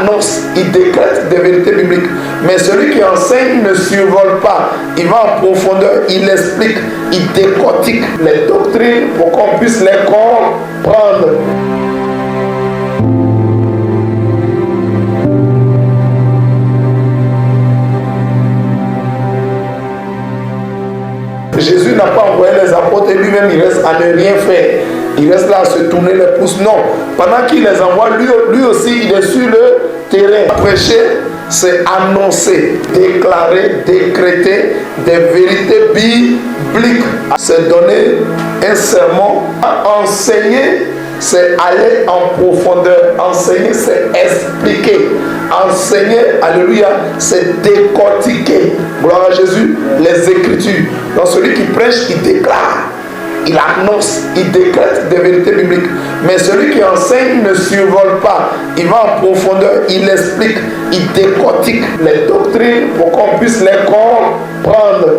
annonce, il décrète des vérités bibliques. Mais celui qui enseigne ne survole pas. Il va en profondeur, il explique, il décortique les doctrines pour qu'on puisse les comprendre. Jésus n'a pas envoyé les apôtres et lui-même il reste à ne rien faire. Il reste là à se tourner les pouces. Non. Pendant qu'il les envoie, lui aussi, il est sur le terrain. Prêcher, c'est annoncer, déclarer, décréter des vérités bibliques. C'est donner un sermon. Enseigner, c'est aller en profondeur. Enseigner, c'est expliquer. Enseigner, alléluia, c'est décortiquer. Gloire à Jésus, les Écritures. Donc celui qui prêche, il déclare, il annonce, il décrète des vérités bibliques. Mais celui qui enseigne ne survole pas. Il va en profondeur, il explique, il décortique les doctrines pour qu'on puisse les comprendre.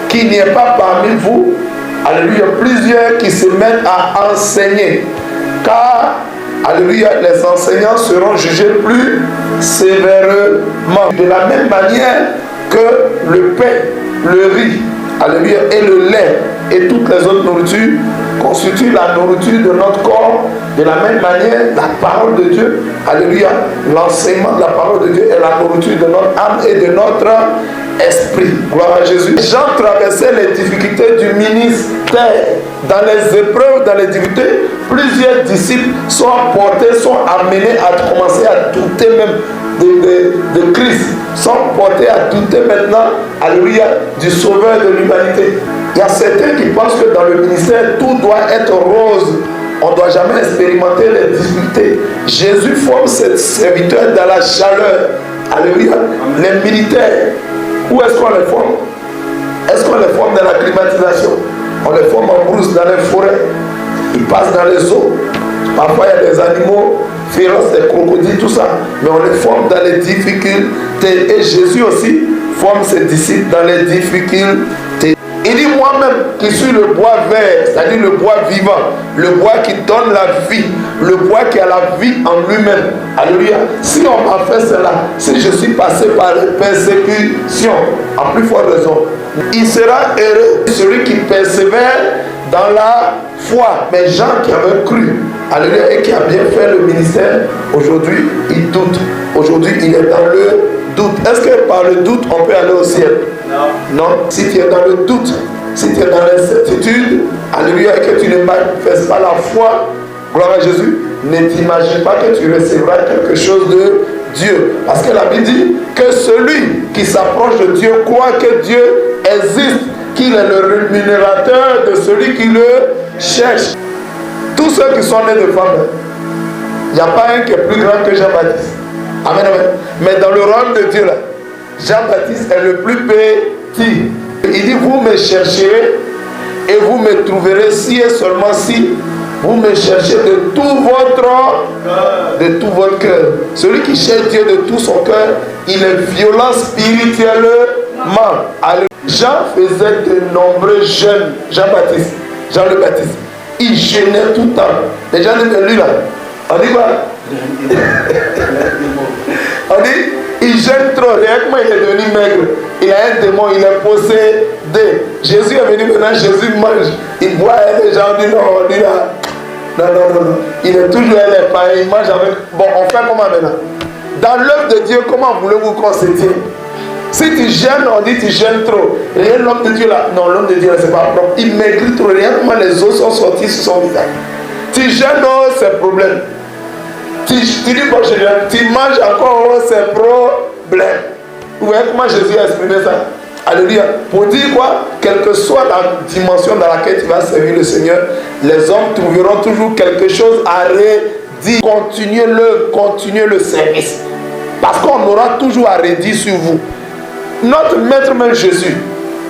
Qu'il n'y ait pas parmi vous, alléluia, plusieurs qui se mettent à enseigner. Car, alléluia, les enseignants seront jugés plus sévèrement. De la même manière que le pain, le riz, alléluia, et le lait et toutes les autres nourritures constituent la nourriture de notre corps. De la même manière, la parole de Dieu, alléluia, l'enseignement de la parole de Dieu est la nourriture de notre âme et de notre esprit. Gloire à Jésus. Jean traversait les difficultés du ministère. Dans les épreuves, dans les difficultés, plusieurs disciples sont portés, sont amenés à commencer à douter même de Christ, sont portés à douter maintenant, alléluia, du sauveur de l'humanité. Il y a certains qui pensent que dans le ministère, tout doit être rose. On ne doit jamais expérimenter les difficultés. Jésus forme ses serviteurs dans la chaleur. Alléluia. Les militaires, où est-ce qu'on les forme? Est-ce qu'on les forme dans la climatisation? On les forme en brousse dans les forêts. Ils passent dans les eaux. Parfois, il y a des animaux féroces, des crocodiles, tout ça. Mais on les forme dans les difficultés. Et Jésus aussi forme ses disciples dans les difficultés. Il dit moi-même qui suis le bois vert, c'est-à-dire le bois vivant, le bois qui donne la vie, le bois qui a la vie en lui-même. Alléluia. Si on m'a fait cela, si je suis passé par les persécutions, en plus forte raison, il sera heureux celui qui persévère dans la foi. Mais Jean qui avait cru, alléluia, et qui a bien fait le ministère, aujourd'hui il doute. Aujourd'hui il est dans le doute. Est-ce que par le doute on peut aller au ciel? Non. Si tu es dans le doute, si tu es dans l'incertitude, alléluia, et que tu ne manifestes pas la foi, gloire à Jésus, ne t'imagine pas que tu recevras quelque chose de Dieu. Parce que la Bible dit que celui qui s'approche de Dieu croit que Dieu existe, qu'il est le rémunérateur de celui qui le cherche. Tous ceux qui sont nés de femmes, il n'y a pas un qui est plus grand que Jean-Baptiste. Amen, amen. Mais dans le royaume de Dieu, là, Jean-Baptiste est le plus petit. Il dit, vous me chercherez et vous me trouverez si et seulement si vous me cherchez de tout votre cœur. Celui qui cherche Dieu de tout son cœur, il est violent spirituellement. Jean faisait de nombreux jeûnes. Jean le Baptiste, il jeûnait tout le temps. Les gens disent, lui là, on dit quoi? On dit, il gêne trop. Réellement, il est devenu maigre. Il a un démon, il est possédé. Jésus est venu maintenant, Jésus mange. Il boit et les gens disent non, on dit là. Non. Il est toujours pareil, il mange avec. Bon, on fait comment maintenant? Dans l'œuvre de Dieu, comment voulez-vous qu'on se tienne? Si tu gênes, on dit tu gênes trop. Et l'homme de Dieu là, non, l'homme de Dieu là, c'est pas propre. Il maigrit trop. Regarde comment les os sont sortis sur son visage. Tu gênes, oh, c'est problème. Tu dis bon, tu manges encore, oh, c'est problème. Vous voyez comment Jésus a exprimé ça? Alléluia. Pour dire quoi? Quelle que soit la dimension dans laquelle tu vas servir le Seigneur, les hommes trouveront toujours quelque chose à redire. Continuez le service. Parce qu'on aura toujours à redire sur vous. Notre maître même Jésus,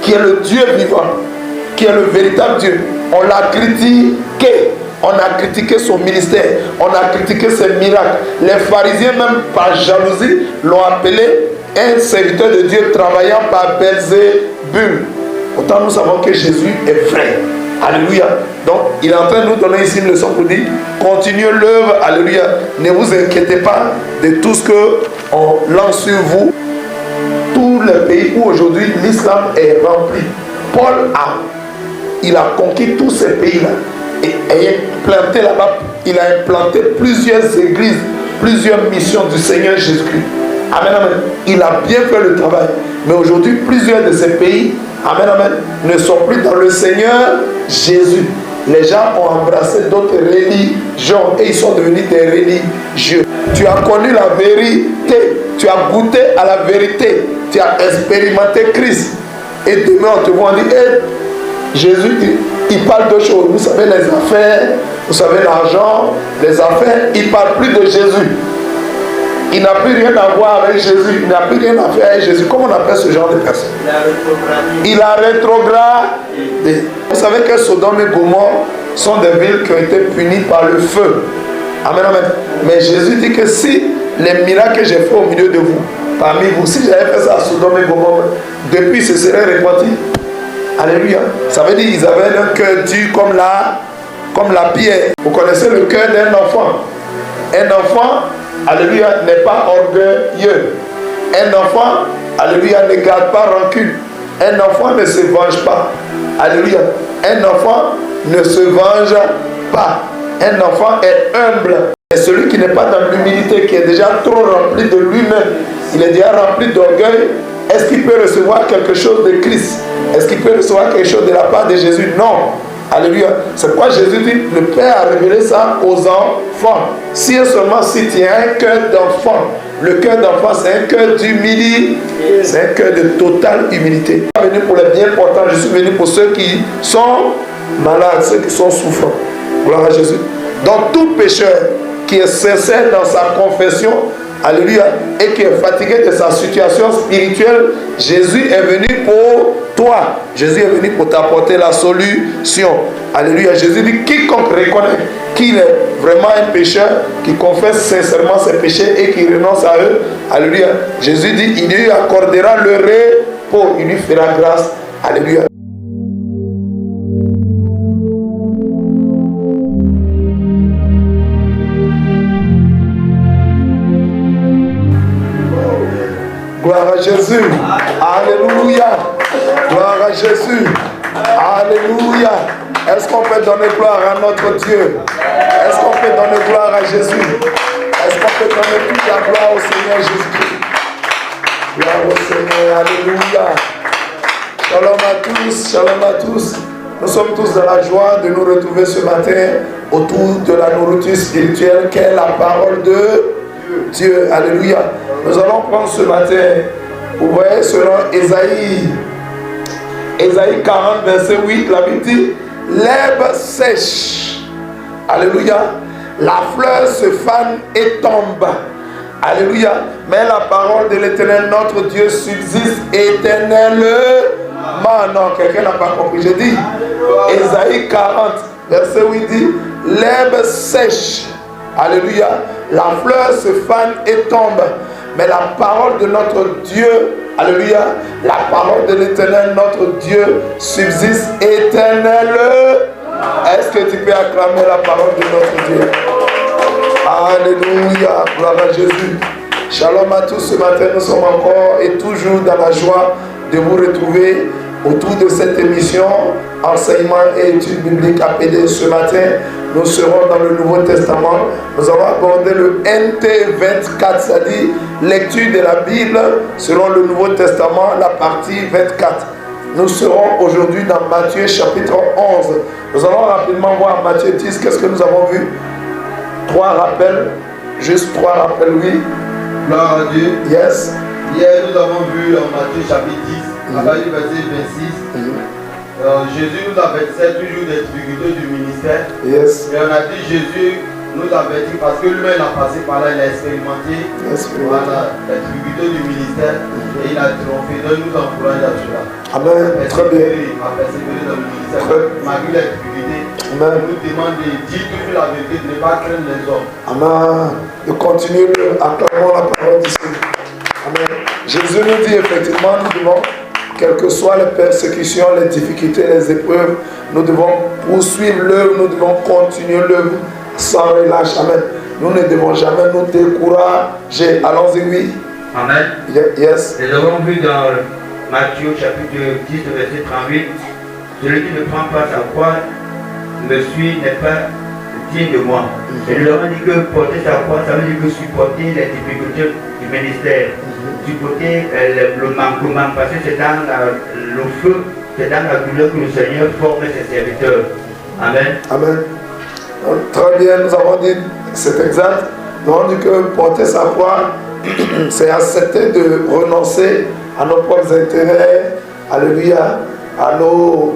qui est le Dieu vivant, qui est le véritable Dieu, on l'a critiqué. On a critiqué son ministère, on a critiqué ses miracles. Les pharisiens, même par jalousie, l'ont appelé un serviteur de Dieu travaillant par Belzébul. Pourtant, nous savons que Jésus est vrai. Alléluia. Donc, il est en train de nous donner ici une leçon pour dire, continuez l'œuvre. Alléluia. Ne vous inquiétez pas de tout ce qu'on lance sur vous. Tous les pays où aujourd'hui l'islam est rempli. Paul il a conquis tous ces pays-là. Et implanté là-bas, il a implanté plusieurs églises, plusieurs missions du Seigneur Jésus-Christ. Amen, amen. Il a bien fait le travail. Mais aujourd'hui, plusieurs de ces pays, amen, amen, ne sont plus dans le Seigneur Jésus. Les gens ont embrassé d'autres religions et ils sont devenus des religieux. Tu as connu la vérité, tu as goûté à la vérité, tu as expérimenté Christ. Et demain on te voit, on dit, hey, Jésus, il parle de choses. Vous savez, les affaires, vous savez, l'argent, les affaires, il ne parle plus de Jésus. Il n'a plus rien à voir avec Jésus. Il n'a plus rien à faire avec Jésus. Comment on appelle ce genre de personne? Il a rétrogradé. Vous savez que Sodome et Gomorrhe sont des villes qui ont été punies par le feu. Amen, amen. Mais Jésus dit que si les miracles que j'ai fait au milieu de vous, parmi vous, si j'avais fait ça à Sodome et Gomorrhe, depuis ce serait répandu. Alléluia. Ça veut dire qu'ils avaient un cœur dur comme la pierre. Vous connaissez le cœur d'un enfant. Un enfant, alléluia, n'est pas orgueilleux. Un enfant, alléluia, ne garde pas rancune. Un enfant ne se venge pas. Alléluia. Un enfant ne se venge pas. Un enfant est humble. Et celui qui n'est pas dans l'humilité, qui est déjà trop rempli de lui-même, il est déjà rempli d'orgueil, est-ce qu'il peut recevoir quelque chose de Christ? Est-ce qu'il peut recevoir quelque chose de la part de Jésus? Non. Alléluia. C'est pourquoi Jésus dit, le Père a révélé ça aux enfants. Si et seulement si tu as un cœur d'enfant, le cœur d'enfant c'est un cœur d'humilité, c'est un cœur de totale humilité. Je suis venu pour les bien portants, je suis venu pour ceux qui sont malades, ceux qui sont souffrants. Gloire à Jésus. Donc tout pécheur qui est sincère dans sa confession, alléluia, et qui est fatigué de sa situation spirituelle, Jésus est venu pour toi. Jésus est venu pour t'apporter la solution. Alléluia. Jésus dit, quiconque reconnaît qu'il est vraiment un pécheur, qui confesse sincèrement ses péchés et qui renonce à eux, alléluia. Jésus dit, il lui accordera le repos, il lui fera grâce. Alléluia. Gloire à Jésus. Alléluia. Gloire à Jésus. Alléluia. Est-ce qu'on peut donner gloire à notre Dieu? Est-ce qu'on peut donner gloire à Jésus? Est-ce qu'on peut donner toute la gloire au Seigneur Jésus-Christ? Gloire au Seigneur. Alléluia. Shalom à tous. Shalom à tous. Nous sommes tous dans la joie de nous retrouver ce matin autour de la nourriture spirituelle qu'est la parole de Dieu. Alléluia. Nous allons prendre ce matin, vous voyez, selon Ésaïe 40, verset 8, la Bible dit, l'herbe sèche. Alléluia. La fleur se fane et tombe. Alléluia. Mais la parole de l'Éternel, notre Dieu, subsiste éternellement. Non, quelqu'un n'a pas compris. J'ai dit, Ésaïe 40, verset 8 dit, l'herbe sèche. Alléluia. La fleur se fane et tombe. Mais la parole de notre Dieu, alléluia, la parole de l'Éternel, notre Dieu, subsiste éternellement. Est-ce que tu peux acclamer la parole de notre Dieu? Alléluia, gloire à Jésus. Shalom à tous, ce matin nous sommes encore et toujours dans la joie de vous retrouver autour de cette émission enseignement et études bibliques appelée ce matin. Nous serons dans le Nouveau Testament. Nous allons aborder le NT24, c'est-à-dire lecture de la Bible selon le Nouveau Testament, la partie 24. Nous serons aujourd'hui dans Matthieu chapitre 11. Nous allons rapidement voir Matthieu 10. Qu'est-ce que nous avons vu? 3 rappels. Juste 3 rappels, oui. Gloire à Dieu. Yes. Hier, nous avons vu en Matthieu chapitre 10, à partir du verset 26. Jésus nous avertissait toujours des difficultés du ministère. Yes. Et on a dit Jésus nous avertit parce que lui-même a passé par là, il a expérimenté voilà, les difficultés du ministère et il a triomphé. Donc nous encourage à cela. Amen. Très bien. À persévérer dans le ministère malgré les difficultés. Amen. On nous demande de dire toujours la vérité, de ne pas craindre les hommes. Amen. De continuer à acclamer la parole du Seigneur. Amen. Jésus nous dit effectivement, nous devons quelles que soient les persécutions, les difficultés, les épreuves, nous devons poursuivre l'œuvre, nous devons continuer l'œuvre sans relâche. Amen. Nous ne devons jamais nous décourager. Allons-y, oui. Amen. Yes. Nous avons vu dans Matthieu chapitre 10, verset 38, celui qui ne prend pas sa croix me suit n'est pas digne de moi. Et nous avons dit que porter sa croix, ça veut dire que supporter les difficultés du ministère, supporter le manquement, parce que c'est dans le feu, c'est dans la douleur que le Seigneur forme ses serviteurs. Amen. Amen. Donc, très bien, nous avons dit, c'est exact, nous avons dit que porter sa croix, c'est accepter de renoncer à nos propres intérêts, alléluia, à nos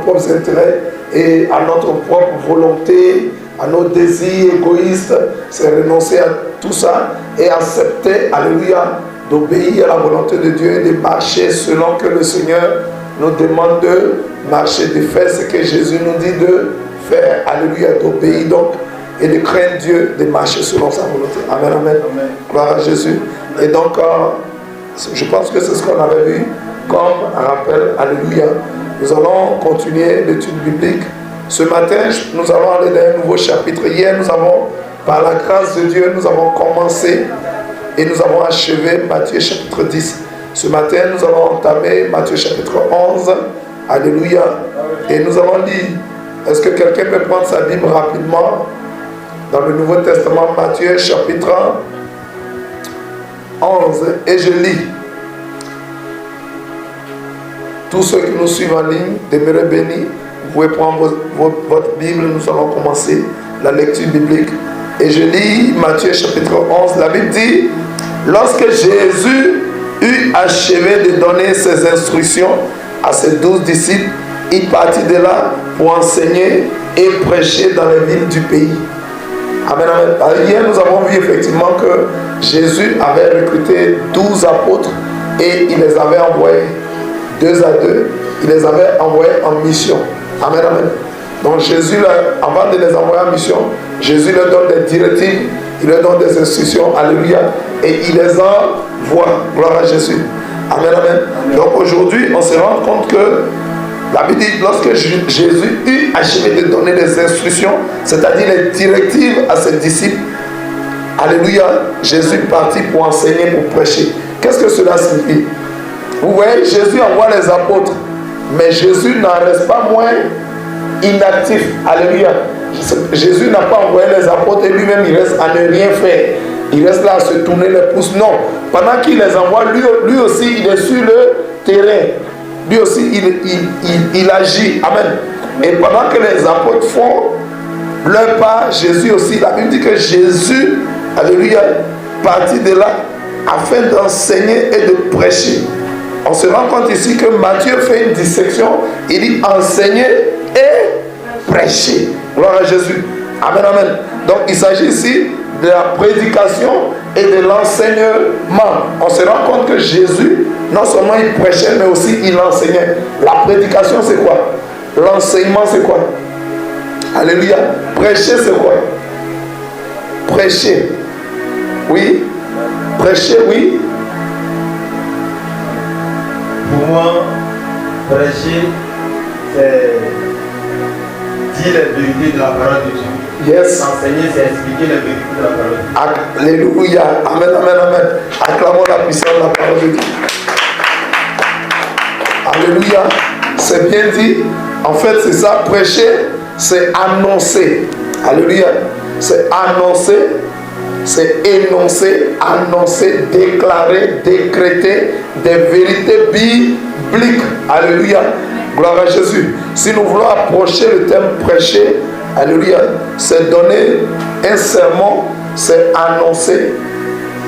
propres intérêts et à notre propre volonté, à nos désirs égoïstes, c'est renoncer à tout ça et accepter, alléluia, d'obéir à la volonté de Dieu et de marcher selon que le Seigneur nous demande de marcher, de faire ce que Jésus nous dit de faire, alléluia, d'obéir donc et de craindre Dieu, de marcher selon sa volonté. Amen, amen. Amen. Gloire à Jésus. Et donc, je pense que c'est ce qu'on avait vu comme rappel, alléluia. Nous allons continuer l'étude biblique. Ce matin, nous allons aller dans un nouveau chapitre. Hier, nous avons, par la grâce de Dieu, nous avons commencé et nous avons achevé Matthieu chapitre 10. Ce matin, nous allons entamer Matthieu chapitre 11. Alléluia. Et nous allons lire. Est-ce que quelqu'un peut prendre sa Bible rapidement dans le Nouveau Testament, Matthieu chapitre 11. Et je lis. Tous ceux qui nous suivent en ligne, demeurez bénis. Vous pouvez prendre votre Bible. Nous allons commencer la lecture biblique. Et je lis Matthieu chapitre 11. La Bible dit, lorsque Jésus eut achevé de donner ses instructions à ses 12 disciples, il partit de là pour enseigner et prêcher dans les villes du pays. Amen, amen. Hier, nous avons vu effectivement que Jésus avait recruté 12 apôtres et il les avait envoyés 2 à 2. Il les avait envoyés en mission. Amen, amen. Donc Jésus, avant de les envoyer en mission, Jésus leur donne des directives, il leur donne des instructions, alléluia, et il les envoie. Gloire à Jésus. Amen, amen. Donc aujourd'hui, on se rend compte que la Bible dit, lorsque Jésus eut achevé de donner des instructions, c'est-à-dire les directives à ses disciples, alléluia, Jésus partit pour enseigner, pour prêcher. Qu'est-ce que cela signifie? Vous voyez, Jésus envoie les apôtres, mais Jésus n'en reste pas moins inactif. Alléluia. Jésus n'a pas envoyé les apôtres et lui-même il reste à ne rien faire. Il reste là à se tourner les pouces. Non. Pendant qu'il les envoie, lui aussi, il est sur le terrain. Lui aussi, il agit. Amen. Et pendant que les apôtres font leur part, Jésus aussi, la Bible dit que Jésus, alléluia, partit de là afin d'enseigner et de prêcher. On se rend compte ici que Matthieu fait une dissection. Il dit enseigner et prêcher. Gloire à Jésus. Amen, amen. Donc il s'agit ici de la prédication et de l'enseignement. On se rend compte que Jésus, non seulement il prêchait, mais aussi il enseignait. La prédication, c'est quoi? L'enseignement, c'est quoi? Alléluia. Prêcher, c'est quoi? Prêcher. Oui. Prêcher, oui. Pour moi, prêcher, c'est dire les vérités de la parole de Dieu. Yes. Enseigner, c'est expliquer les vérités de la parole de Dieu. Alléluia. Amen, amen, amen. Acclamons la puissance de la parole de Dieu. Alléluia. C'est bien dit. En fait, c'est ça. Prêcher, c'est annoncer. Alléluia. C'est annoncer. C'est énoncer, annoncer, déclarer, décréter des vérités bibliques. Alléluia. Gloire à Jésus. Si nous voulons approcher le thème prêcher, alléluia, c'est donner un sermon, c'est annoncer,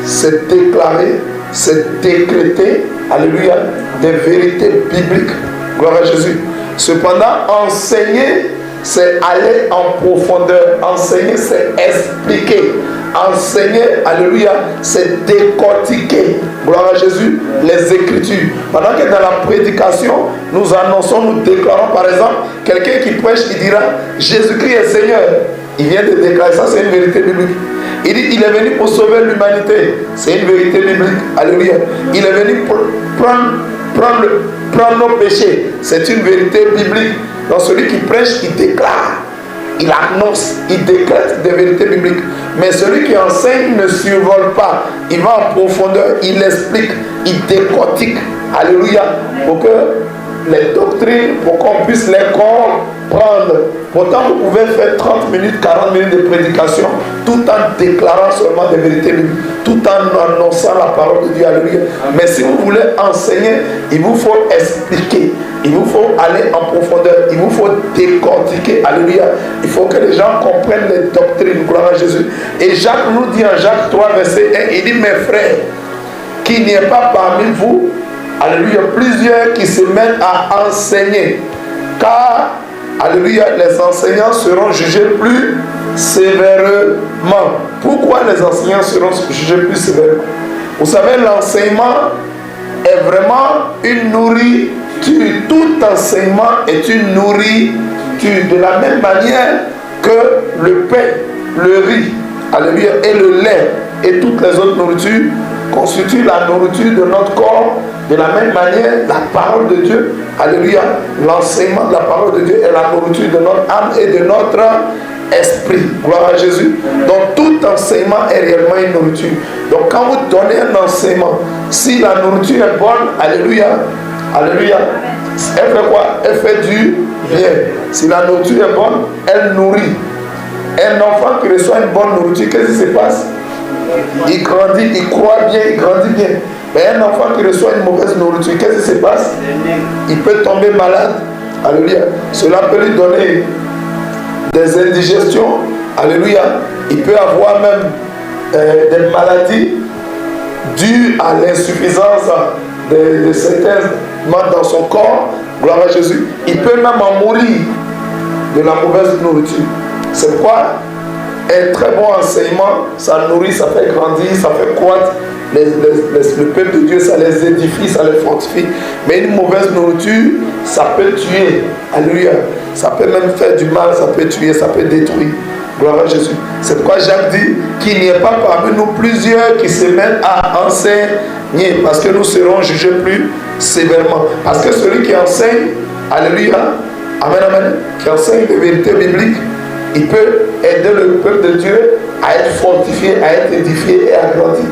c'est déclarer, c'est décréter, alléluia, des vérités bibliques. Gloire à Jésus. Cependant, enseigner, c'est aller en profondeur. Enseigner, c'est expliquer. Enseigner, alléluia, c'est décortiquer. Gloire à Jésus, les Écritures. Pendant que dans la prédication, nous annonçons, nous déclarons, par exemple, quelqu'un qui prêche, il dira Jésus-Christ est Seigneur. Il vient de déclarer ça, c'est une vérité biblique. Il dit, il est venu pour sauver l'humanité. C'est une vérité biblique. Alléluia. Il est venu pour prendre nos péchés. C'est une vérité biblique. Donc celui qui prêche, il déclare, il annonce, il décrète des vérités bibliques. Mais celui qui enseigne ne survole pas. Il va en profondeur, il explique, il décortique. Alléluia. Pour que les doctrines, pour qu'on puisse les comprendre. Pourtant, vous pouvez faire 30 minutes, 40 minutes de prédication, tout en déclarant seulement des vérités bibliques, tout en annonçant la parole de Dieu. Alléluia. Mais si vous voulez enseigner, il vous faut expliquer, il vous faut aller en profondeur, il vous faut décortiquer. Alléluia. Il faut que les gens comprennent les doctrines. Gloire à Jésus. Et Jacques nous dit en Jacques 3, verset 1, il dit, mes frères, qu'il n'y ait pas parmi vous, alléluia, plusieurs qui se mettent à enseigner. Car, alléluia, les enseignants seront jugés plus sévèrement. Pourquoi les enseignants seront jugés plus sévèrement? Vous savez, l'enseignement est vraiment une nourriture. Tout enseignement est une nourriture. De la même manière que le pain, le riz, alléluia, et le lait et toutes les autres nourritures constituent la nourriture de notre corps. De la même manière, la parole de Dieu, alléluia, l'enseignement de la parole de Dieu est la nourriture de notre âme et de notre esprit. Gloire à Jésus. Donc tout enseignement est réellement une nourriture. Donc quand vous donnez un enseignement, si la nourriture est bonne, alléluia, alléluia, elle fait quoi? Elle fait du bien. Si la nourriture est bonne, elle nourrit. Un enfant qui reçoit une bonne nourriture, qu'est-ce qui se passe? Il grandit, il croit bien, il grandit bien. Mais un enfant qui reçoit une mauvaise nourriture, qu'est-ce qui se passe? Il peut tomber malade. Alléluia. Cela peut lui donner des indigestions. Alléluia. Il peut avoir même des maladies dues à l'insuffisance de certains membres dans son corps. Gloire à Jésus. Il peut même en mourir de la mauvaise nourriture. C'est pourquoi un très bon enseignement, ça nourrit, ça fait grandir, ça fait croître. Le peuple de Dieu, ça les édifie, ça les fortifie. Mais une mauvaise nourriture, ça peut tuer. Alléluia. Ça peut même faire du mal, ça peut tuer, ça peut détruire. Gloire à Jésus. C'est pourquoi Jacques dit qu'il n'y ait pas parmi nous plusieurs qui se mettent à enseigner, parce que nous serons jugés plus sévèrement. Parce que celui qui enseigne, alléluia, amen, amen, qui enseigne des vérités bibliques, il peut aider le peuple de Dieu à être fortifié, à être édifié et à grandir.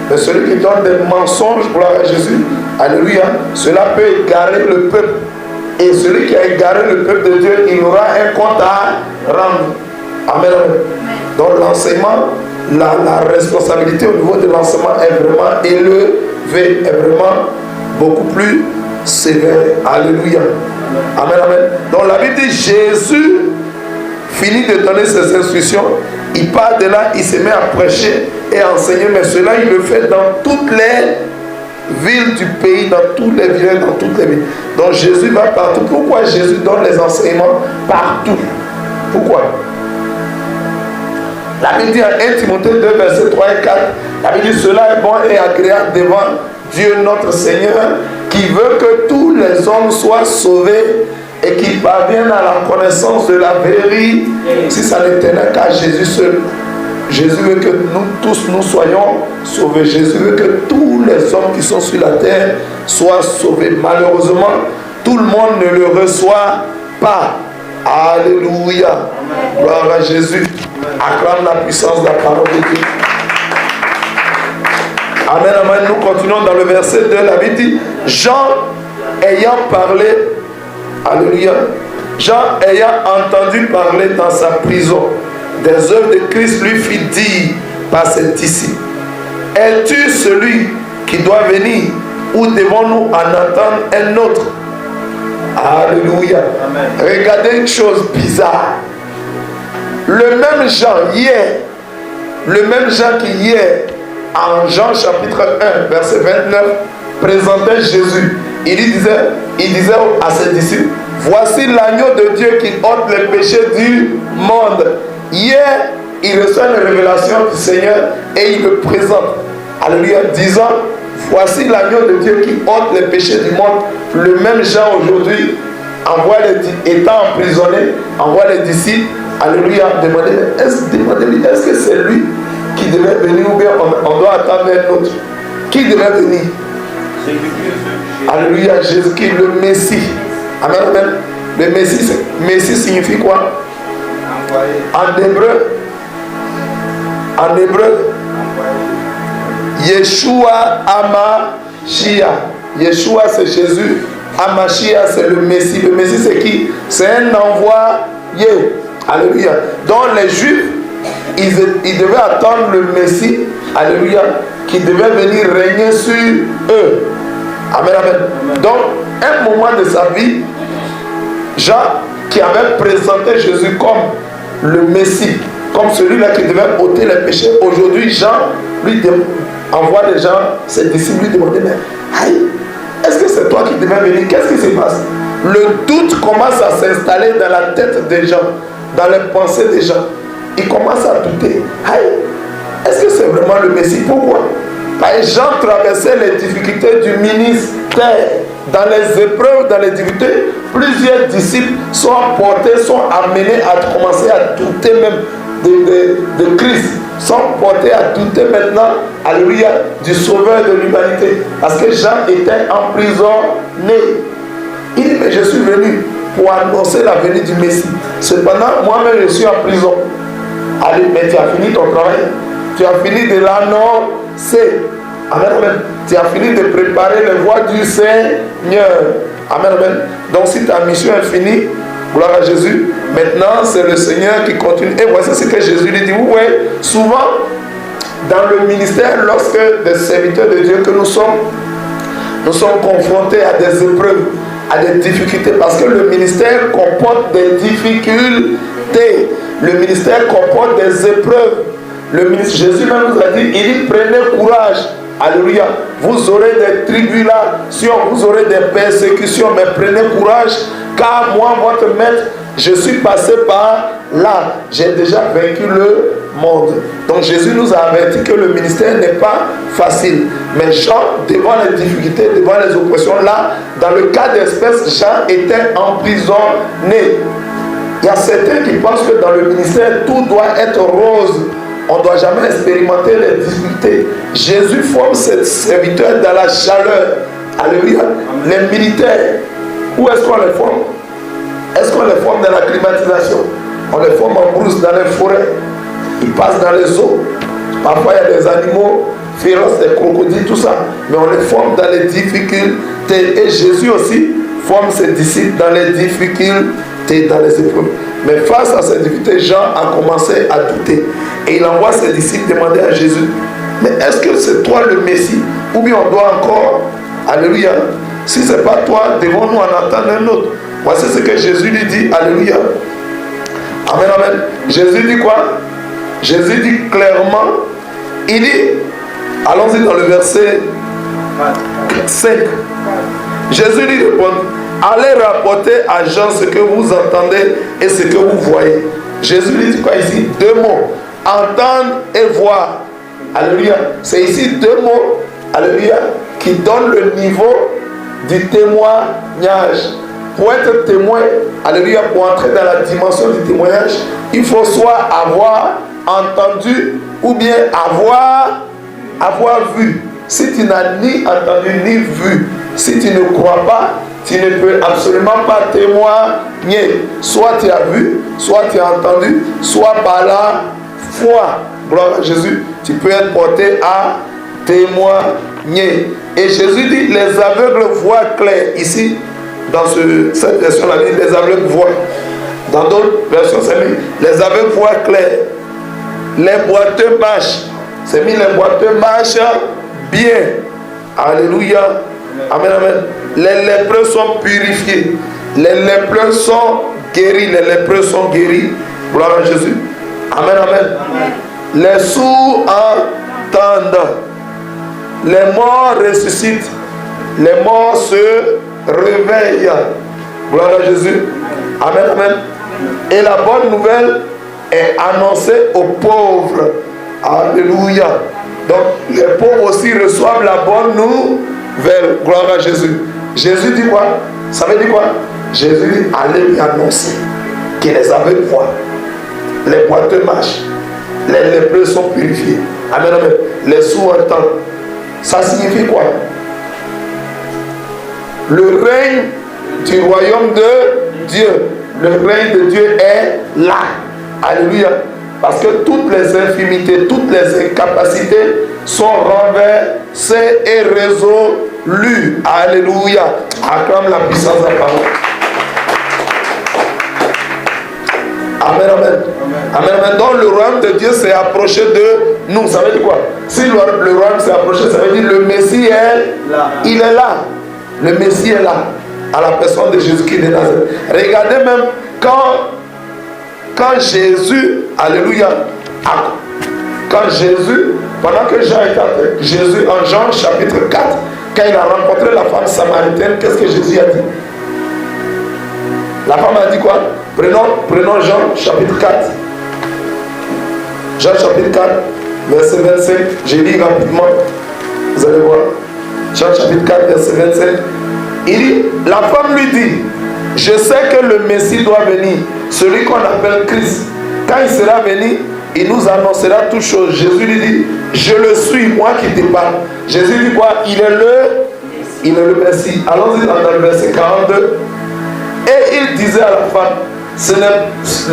Mais celui qui donne des mensonges, gloire à Jésus, alléluia, cela peut égarer le peuple. Et celui qui a égaré le peuple de Dieu, il aura un compte à rendre. Amen. Donc l'enseignement, la responsabilité au niveau de l'enseignement est vraiment élevée, est vraiment beaucoup plus sévère. Alléluia. Amen, amen. Donc la Bible dit, Jésus finit de donner ses instructions, il part de là, il se met à prêcher et à enseigner, mais cela il le fait dans toutes les villes du pays, dans tous les villages, dans toutes les villes. Donc Jésus va partout. Pourquoi Jésus donne les enseignements partout? Pourquoi? La Bible dit en 1 Timothée 2, versets 3 et 4, la Bible dit, cela est bon et agréable devant Dieu notre Seigneur, qui veut que tous les hommes soient sauvés et qui parviennent à la connaissance de la vérité, si ça ne tenait qu'à Jésus seul. Jésus veut que nous tous nous soyons sauvés. Jésus veut que tous les hommes qui sont sur la terre soient sauvés. Malheureusement, tout le monde ne le reçoit pas. Alléluia. Gloire à Jésus. Acclame la puissance de la parole de Dieu. Amen, amen. Nous continuons dans le verset 2. La Bible dit, Jean ayant parlé, alléluia, Jean ayant entendu parler dans sa prison des œuvres de Christ, lui fit dire par ses disciples, es-tu celui qui doit venir ou devons-nous en attendre un autre? Alléluia. Amen. Regardez une chose bizarre. Le même Jean hier, le même Jean qui hier, en Jean chapitre 1, verset 29, présentait Jésus. Il disait à ses disciples, voici l'agneau de Dieu qui ôte les péchés du monde. Hier, il reçoit une révélation du Seigneur et il le présente. Alléluia, disant, voici l'agneau de Dieu qui ôte les péchés du monde. Le même Jean aujourd'hui étant emprisonné, envoie les disciples, alléluia, demandez-lui, est-ce que c'est lui qui devait venir ou bien on doit attendre un autre? Qui devait venir? Alléluia, Jésus-Christ, le Messie. Amen, amen. Le Messie signifie quoi? En hébreu, Yeshua Hamashiach. Yeshua c'est Jésus, Hamashiach c'est le Messie. Le Messie c'est qui? C'est un envoyé. Alléluia. Donc les Juifs, ils devaient attendre le Messie, alléluia, qui devait venir régner sur eux. Amen, amen. Donc, un moment de sa vie, Jean, qui avait présenté Jésus comme le Messie, comme celui-là qui devait ôter les péchés, aujourd'hui, Jean lui envoie des gens, ses disciples lui demander, mais aïe, est-ce que c'est toi qui devais venir? Qu'est-ce qui se passe? Le doute commence à s'installer dans la tête des gens, dans les pensées des gens. Ils commencent à douter. Aïe, est-ce que c'est vraiment le Messie? Pourquoi? Parce que Jean traversait les difficultés du ministère. Dans les épreuves, dans les difficultés, plusieurs disciples sont portés, sont amenés à commencer à douter même de Christ. Sont portés à douter maintenant, alléluia, du sauveur de l'humanité. Parce que Jean était emprisonné. Il dit, mais je suis venu pour annoncer la venue du Messie. Cependant, moi-même, je suis en prison. Allez, mais tu as fini ton travail. Tu as fini de l'annoncer. Amen, amen. Tu as fini de préparer les voies du Seigneur. Amen, amen. Donc si ta mission est finie, gloire à Jésus, maintenant c'est le Seigneur qui continue. Et voici ce que Jésus lui dit. Vous voyez, souvent, dans le ministère, lorsque des serviteurs de Dieu que nous sommes confrontés à des épreuves, à des difficultés, parce que le ministère comporte des difficultés. Le ministère comporte des épreuves. Jésus même nous a dit, il dit, prenez courage. Alléluia. Vous aurez des tribulations, vous aurez des persécutions, mais prenez courage, car moi, votre maître, je suis passé par là. J'ai déjà vaincu le monde. Donc Jésus nous a averti que le ministère n'est pas facile. Mais Jean, devant les difficultés, devant les oppressions, là, dans le cas d'espèce, Jean était emprisonné. Il y a certains qui pensent que dans le ministère, tout doit être rose. On ne doit jamais expérimenter les difficultés. Jésus forme ses serviteurs dans la chaleur. Alléluia. Les militaires, où est-ce qu'on les forme? Est-ce qu'on les forme dans la climatisation? On les forme en brousse, dans les forêts. Ils passent dans les eaux. Parfois, il y a des animaux féroces, des crocodiles, tout ça. Mais on les forme dans les difficultés. Et Jésus aussi forme ses disciples dans les difficultés, dans les épreuves. Mais face à ces difficultés, Jean a commencé à douter. Et il envoie ses disciples demander à Jésus, mais est-ce que c'est toi le Messie? Ou bien on doit encore, alléluia, si ce n'est pas toi, devons-nous en attendre un autre? Voici ce que Jésus lui dit, alléluia. Amen, amen. Jésus dit quoi? Jésus dit clairement, il dit, allons-y dans le verset 5. Jésus lui répond, allez rapporter à Jean ce que vous entendez et ce que vous voyez. Jésus lui dit quoi ici? Deux mots. Entendre et voir. Alléluia. C'est ici deux mots, alléluia, qui donnent le niveau du témoignage. Pour être témoin, alléluia, pour entrer dans la dimension du témoignage, il faut soit avoir entendu ou bien avoir vu. Si tu n'as ni entendu ni vu, si tu ne crois pas, tu ne peux absolument pas témoigner. Soit tu as vu, soit tu as entendu, soit par la foi. Gloire à Jésus. Tu peux être porté à témoigner. Et Jésus dit, les aveugles voient clair. Ici, dans cette version-là, les aveugles voient. Dans d'autres versions, c'est mis, les aveugles voient clair. Les boiteux marchent. C'est mis, les boiteux marchent bien. Alléluia. Amen, amen. Les lépreux sont purifiés. Les lépreux sont guéris. Les lépreux sont guéris. Gloire à Jésus. Amen, amen. Amen. Les sourds entendent. Les morts ressuscitent. Les morts se réveillent. Gloire à Jésus. Amen, amen. Et la bonne nouvelle est annoncée aux pauvres. Alléluia. Donc les pauvres aussi reçoivent la bonne nouvelle. Gloire à Jésus. Jésus dit quoi? Ça veut dire quoi? Jésus dit, allez lui annoncer que les aveugles voient, les boiteux marchent, les lépreux sont purifiés. Amen, amen. Les sourds entendent. Ça signifie quoi? Le règne du royaume de Dieu. Le règne de Dieu est là. Alléluia. Parce que toutes les infimités, toutes les incapacités sont renversées et résolues. Alléluia. Acclame la puissance de la parole. Amen, amen. Amen, amen. Donc le royaume de Dieu s'est approché de nous. Ça veut dire quoi? Si le royaume s'est approché, ça veut dire le Messie est là. Il est là. Le Messie est là. À la personne de Jésus-Christ de Nazareth. Regardez même quand Jésus, alléluia, quand Jésus, pendant que Jean était avec Jésus en Jean chapitre 4, quand il a rencontré la femme samaritaine, qu'est-ce que Jésus a dit? La femme a dit quoi? Prenons Jean chapitre 4. Jean chapitre 4, verset 25. Je lis rapidement. Vous allez voir. Jean chapitre 4, verset 25. Il dit, la femme lui dit, je sais que le Messie doit venir, celui qu'on appelle Christ. Quand il sera venu, il nous annoncera toutes choses. Jésus lui dit, je le suis, moi qui te parle. Jésus dit quoi? Il est le Messie. Allons-y dans le verset 42. Et il disait à la femme,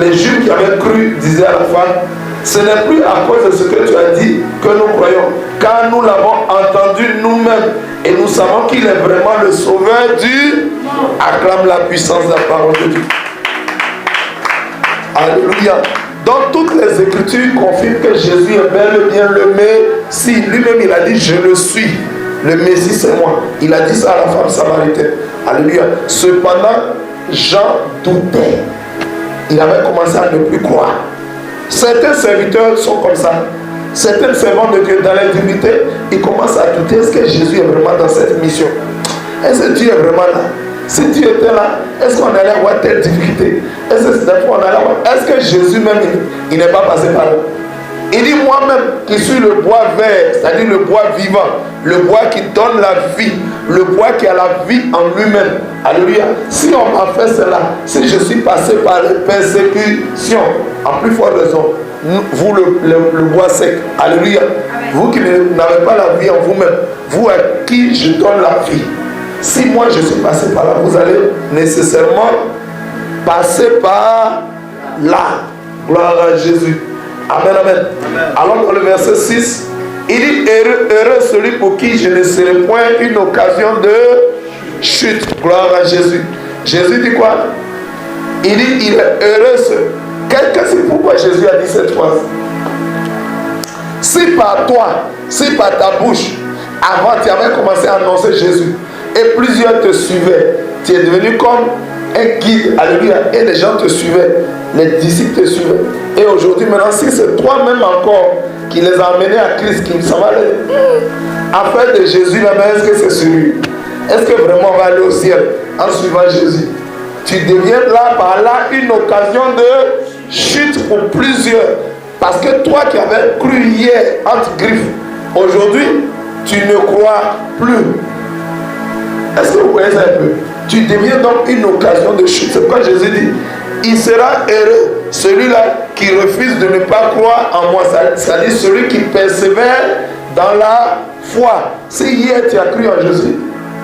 les Juifs qui avaient cru disaient à la femme, ce n'est plus à cause de ce que tu as dit que nous croyons, car nous l'avons entendu nous-mêmes et nous savons qu'il est vraiment le sauveur du... Acclame la puissance de la parole de Dieu. Alléluia. Donc toutes les Écritures confirment que Jésus est bel et bien le Messie. Lui-même il a dit, je le suis. Le Messie c'est moi. Il a dit ça à la femme samaritaine. Alléluia. Cependant, Jean doutait. Il avait commencé à ne plus croire. Certains serviteurs sont comme ça. Certains servants de Dieu dans l'intimité, ils commencent à douter, est-ce que Jésus est vraiment dans cette mission? Est-ce que Dieu est vraiment là? Si Dieu était là, est-ce qu'on allait avoir telle difficulté? Est-ce que cette fois on allait avoir... Est-ce que Jésus même, il n'est pas passé par là? Il dit, moi-même qui suis le bois vert, c'est-à-dire le bois vivant, le bois qui donne la vie, le bois qui a la vie en lui-même. Alléluia. Si on m'a fait cela, si je suis passé par les persécutions, en plus forte raison, vous le bois sec, alléluia, vous qui n'avez pas la vie en vous-même, vous à qui je donne la vie, si moi je suis passé par là, vous allez nécessairement passer par là. Gloire à Jésus. Amen, amen. Alors dans le verset 6, il dit, heureux celui pour qui je ne serai point une occasion de chute. Gloire à Jésus. Jésus dit quoi? Il dit, il est heureux. C'est pourquoi Jésus a dit cette phrase. Si par toi, si par ta bouche, avant tu avais commencé à annoncer Jésus, et plusieurs te suivaient, tu es devenu comme un guide, alléluia, et les gens te suivaient, les disciples te suivaient. Et aujourd'hui, maintenant, si c'est toi-même encore qui les a amenés à Christ, qui s'en va aller, affaire de Jésus, est-ce que c'est celui? Est-ce que vraiment on va aller au ciel en suivant Jésus? Tu deviens là, par là, une occasion de chute pour plusieurs. Parce que toi qui avais cru hier entre griffes, aujourd'hui, tu ne crois plus. Est-ce que vous voyez ça un peu? Tu deviens donc une occasion de chute. C'est pourquoi Jésus dit, il sera heureux, celui-là qui refuse de ne pas croire en moi. C'est-à-dire celui qui persévère dans la foi. Si hier tu as cru en Jésus,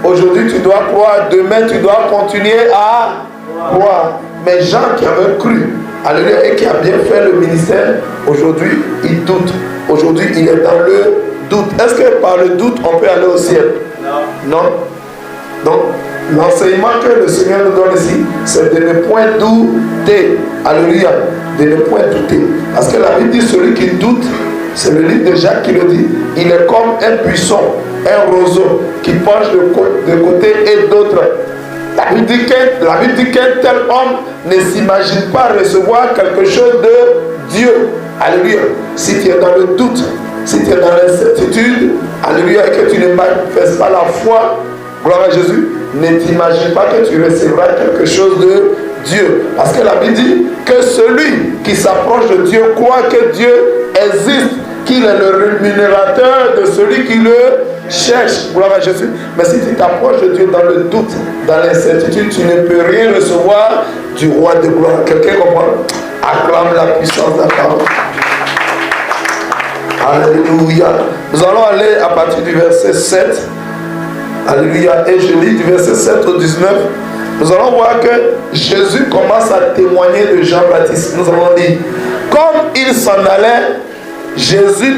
aujourd'hui tu dois croire, demain tu dois continuer à croire. Mais Jean qui avait cru, alléluia, et qui a bien fait le ministère, aujourd'hui il doute. Aujourd'hui il est dans le doute. Est-ce que par le doute on peut aller au ciel? Non. Donc, l'enseignement que le Seigneur nous donne ici, c'est de ne point douter. Alléluia. De ne point douter. Parce que la Bible dit, celui qui doute, c'est le livre de Jacques qui le dit, il est comme un buisson, un roseau qui penche de côté et d'autre. La Bible dit qu'un tel homme ne s'imagine pas recevoir quelque chose de Dieu. Alléluia. Si tu es dans le doute, si tu es dans l'incertitude, alléluia, et que tu ne manifestes pas la foi, gloire à Jésus, ne t'imagine pas que tu recevras quelque chose de Dieu. Parce que la Bible dit que celui qui s'approche de Dieu croit que Dieu existe, qu'il est le rémunérateur de celui qui le cherche. Gloire à Jésus. Mais si tu t'approches de Dieu dans le doute, dans l'incertitude, tu ne peux rien recevoir du roi de gloire. Quelqu'un comprend? Acclame la puissance de la parole. Alléluia. Nous allons aller à partir du verset 7. Alléluia. Et je lis du verset 7 au 19. Nous allons voir que Jésus commence à témoigner de Jean-Baptiste. Nous allons dire, comme il s'en allait, Jésus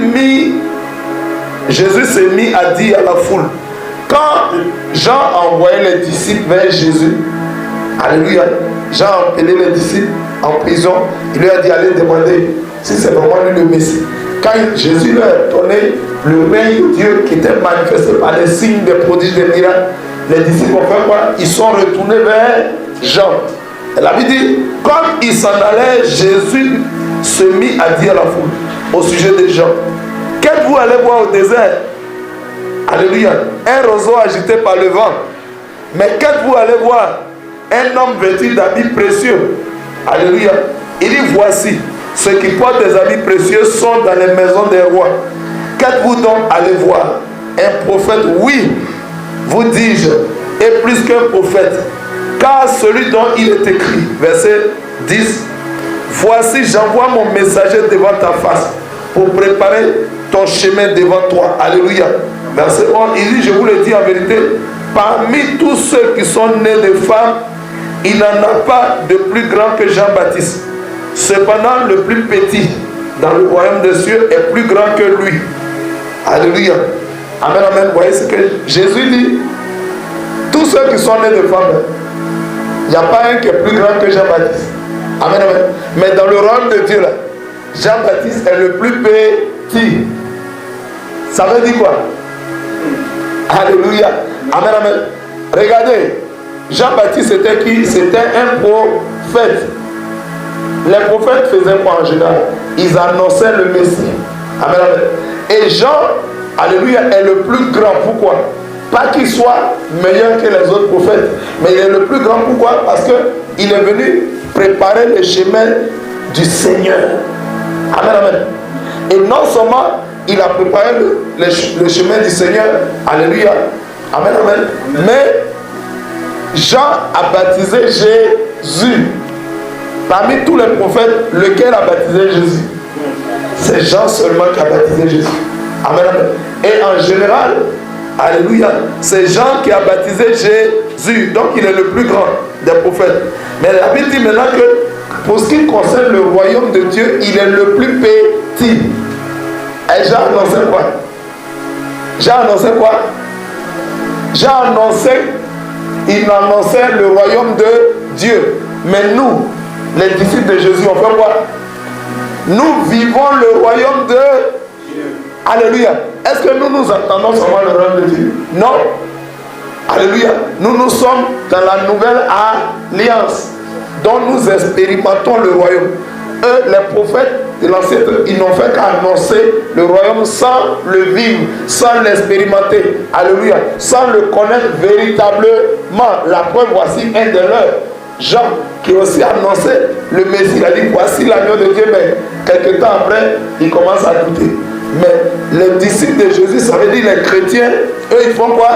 s'est mis à dire à la foule. Quand Jean a envoyé les disciples vers Jésus, alléluia, Jean a appelé les disciples en prison, il lui a dit, allez demander si c'est vraiment lui le Messie. Quand Jésus leur a donné le règne de Dieu qui était manifesté par des signes, des prodiges, des miracles, les disciples ont fait quoi? Ils sont retournés vers Jean. Elle avait dit, comme il s'en allait, Jésus se mit à dire à la foule au sujet de Jean. Qu'êtes-vous allé voir au désert? Alléluia. Un roseau agité par le vent. Mais qu'êtes-vous allé voir? Un homme vêtu d'habits précieux. Alléluia. Il dit, voici, ceux qui portent des habits précieux sont dans les maisons des rois. Qu'êtes-vous donc allé voir? Un prophète? Oui, vous dis-je, et plus qu'un prophète. Car celui dont il est écrit, verset 10, voici, j'envoie mon messager devant ta face pour préparer ton chemin devant toi. Alléluia. Verset 11, il dit, je vous le dis en vérité, parmi tous ceux qui sont nés de femmes, il n'en a pas de plus grand que Jean-Baptiste. Cependant, le plus petit dans le royaume des cieux est plus grand que lui. Alléluia. Amen, amen. Vous voyez ce que Jésus dit? Tous ceux qui sont nés de femmes, il n'y a pas un qui est plus grand que Jean-Baptiste. Amen, amen. Mais dans le royaume de Dieu, là, Jean-Baptiste est le plus petit. Ça veut dire quoi? Alléluia. Amen, amen. Regardez, Jean-Baptiste c'était qui? C'était un prophète. Les prophètes faisaient quoi en général? Ils annonçaient le Messie. Amen, amen. Et Jean, alléluia, est le plus grand. Pourquoi? Pas qu'il soit meilleur que les autres prophètes, mais il est le plus grand. Pourquoi? Parce qu'il est venu préparer le chemin du Seigneur. Amen, amen. Et non seulement il a préparé le chemin du Seigneur, alléluia, amen, amen, mais Jean a baptisé Jésus. Parmi tous les prophètes, lequel a baptisé Jésus? C'est Jean seulement qui a baptisé Jésus. Amen, amen. Et en général, alléluia, c'est Jean qui a baptisé Jésus. Donc il est le plus grand des prophètes. Mais la Bible dit maintenant que pour ce qui concerne le royaume de Dieu, il est le plus petit. Et Jean annonçait quoi? Jean annonçait quoi? Jean annonçait, il annonçait le royaume de Dieu. Mais nous, les disciples de Jésus, on fait quoi? Nous vivons le royaume de Dieu. Alléluia. Est-ce que nous entendons seulement le royaume de Dieu? Non. Alléluia. Nous sommes dans la nouvelle alliance dont nous expérimentons le royaume. Eux, les prophètes de l'ancien temps, ils n'ont fait qu'annoncer le royaume sans le vivre, sans l'expérimenter. Alléluia. Sans le connaître véritablement. La preuve, voici un de leurs. Jean, qui a aussi annoncé le Messie. Il a dit, voici l'agneau de Dieu. Mais quelques temps après, il commence à douter. Mais les disciples de Jésus, ça veut dire les chrétiens, eux, ils font quoi?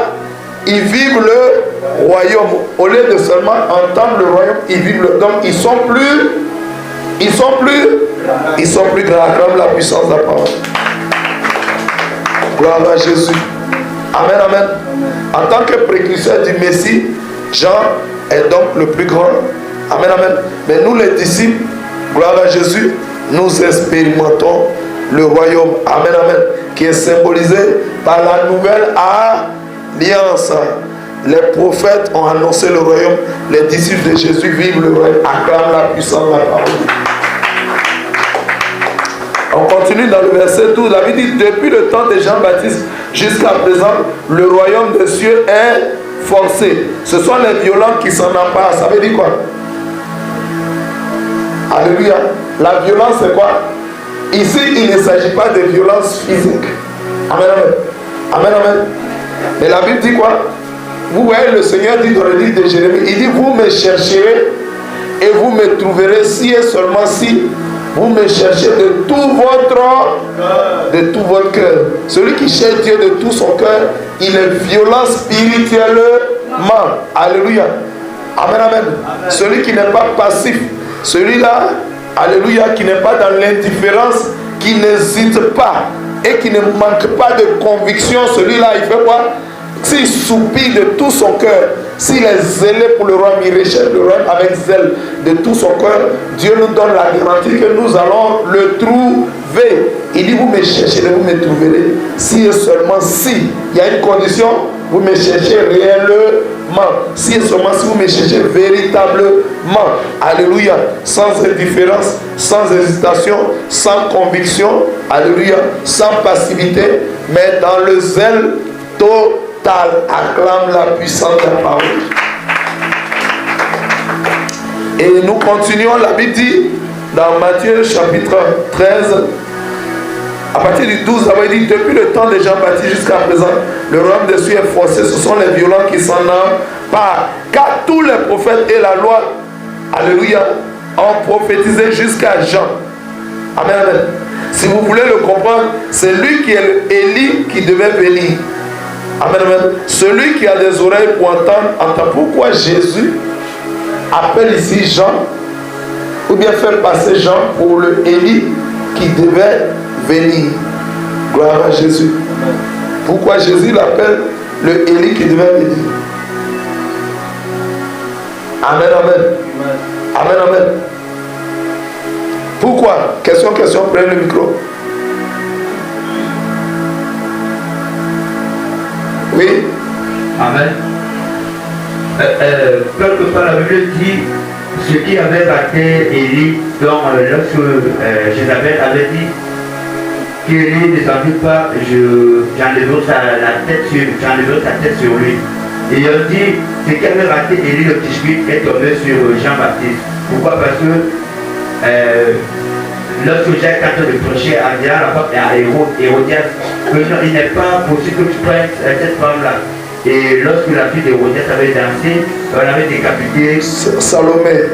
Ils vivent le royaume. Au lieu de seulement entendre le royaume, ils vivent le... Donc, ils sont plus grands comme la puissance de la parole. Gloire à Jésus. Amen, amen. En tant que précurseur du Messie, Jean est donc le plus grand. Amen, amen. Mais nous, les disciples, gloire à Jésus, nous expérimentons le royaume. Amen, amen. Qui est symbolisé par la nouvelle alliance. Les prophètes ont annoncé le royaume. Les disciples de Jésus vivent le royaume. Acclament la puissance de la parole. On continue dans le verset 12. La Bible dit, depuis le temps de Jean-Baptiste jusqu'à présent, le royaume des cieux est forcé. Ce sont les violents qui s'en emparent. Ça veut dire quoi? Alléluia. La violence, c'est quoi? Ici, il ne s'agit pas de violence physique. Amen, amen. Amen, amen. Mais la Bible dit quoi? Vous voyez, le Seigneur dit dans le livre de Jérémie, il dit, vous me chercherez et vous me trouverez si et seulement si vous me cherchez de tout votre cœur. Celui qui cherche Dieu de tout son cœur, il est violent spirituellement. Alléluia. Amen, amen. Celui qui n'est pas passif, celui-là, alléluia, qui n'est pas dans l'indifférence, qui n'hésite pas. et qui ne manque pas de conviction, celui-là, il fait quoi? S'il soupire de tout son cœur, s'il est zélé pour le royaume, il recherche le royaume avec zèle de tout son cœur, Dieu nous donne la garantie que nous allons le trouver. Il dit, vous me cherchez, vous me trouverez. Si et seulement si, il y a une condition, vous me cherchez réellement. Si et seulement si vous me cherchez véritablement. Alléluia. Sans indifférence, sans hésitation, sans conviction. Alléluia. Sans passivité, mais dans le zèle total. Acclame la puissance de la parole. Et nous continuons, la Bible dit dans Matthieu chapitre 13, à partir du 12, ça veut dire depuis le temps de Jean-Baptiste jusqu'à présent, le royaume des cieux est forcé, ce sont les violents qui s'en emparent. Car tous les prophètes et la loi, alléluia, ont prophétisé jusqu'à Jean. Amen, amen. Si vous voulez le comprendre, c'est lui qui est Élie qui devait venir. Amen, amen. Celui qui a des oreilles pour entendre, entend. Pourquoi Jésus appelle ici Jean, ou bien faire passer Jean pour le Élie qui devait venir? Gloire à Jésus. Pourquoi Jésus l'appelle le Élie qui devait venir? Amen, amen. Amen, amen. Pourquoi? Question, prenez le micro. Oui. Amen. Quelque part la Bible dit ce qui avait raté Élie, donc lorsque Jézabel avait dit qu'Élie ne descendit pas, j'enlèverai sa tête sur lui. Et il a dit ce qui avait raté Élie le Tishbite est tombé sur Jean-Baptiste. Pourquoi? Parce que lorsque Jacques est en train de prêcher à Hérodias, il n'est pas possible que tu prennes cette femme-là. Et lorsque la fille d'Hérodias avait dansé, on avait décapité Salomé.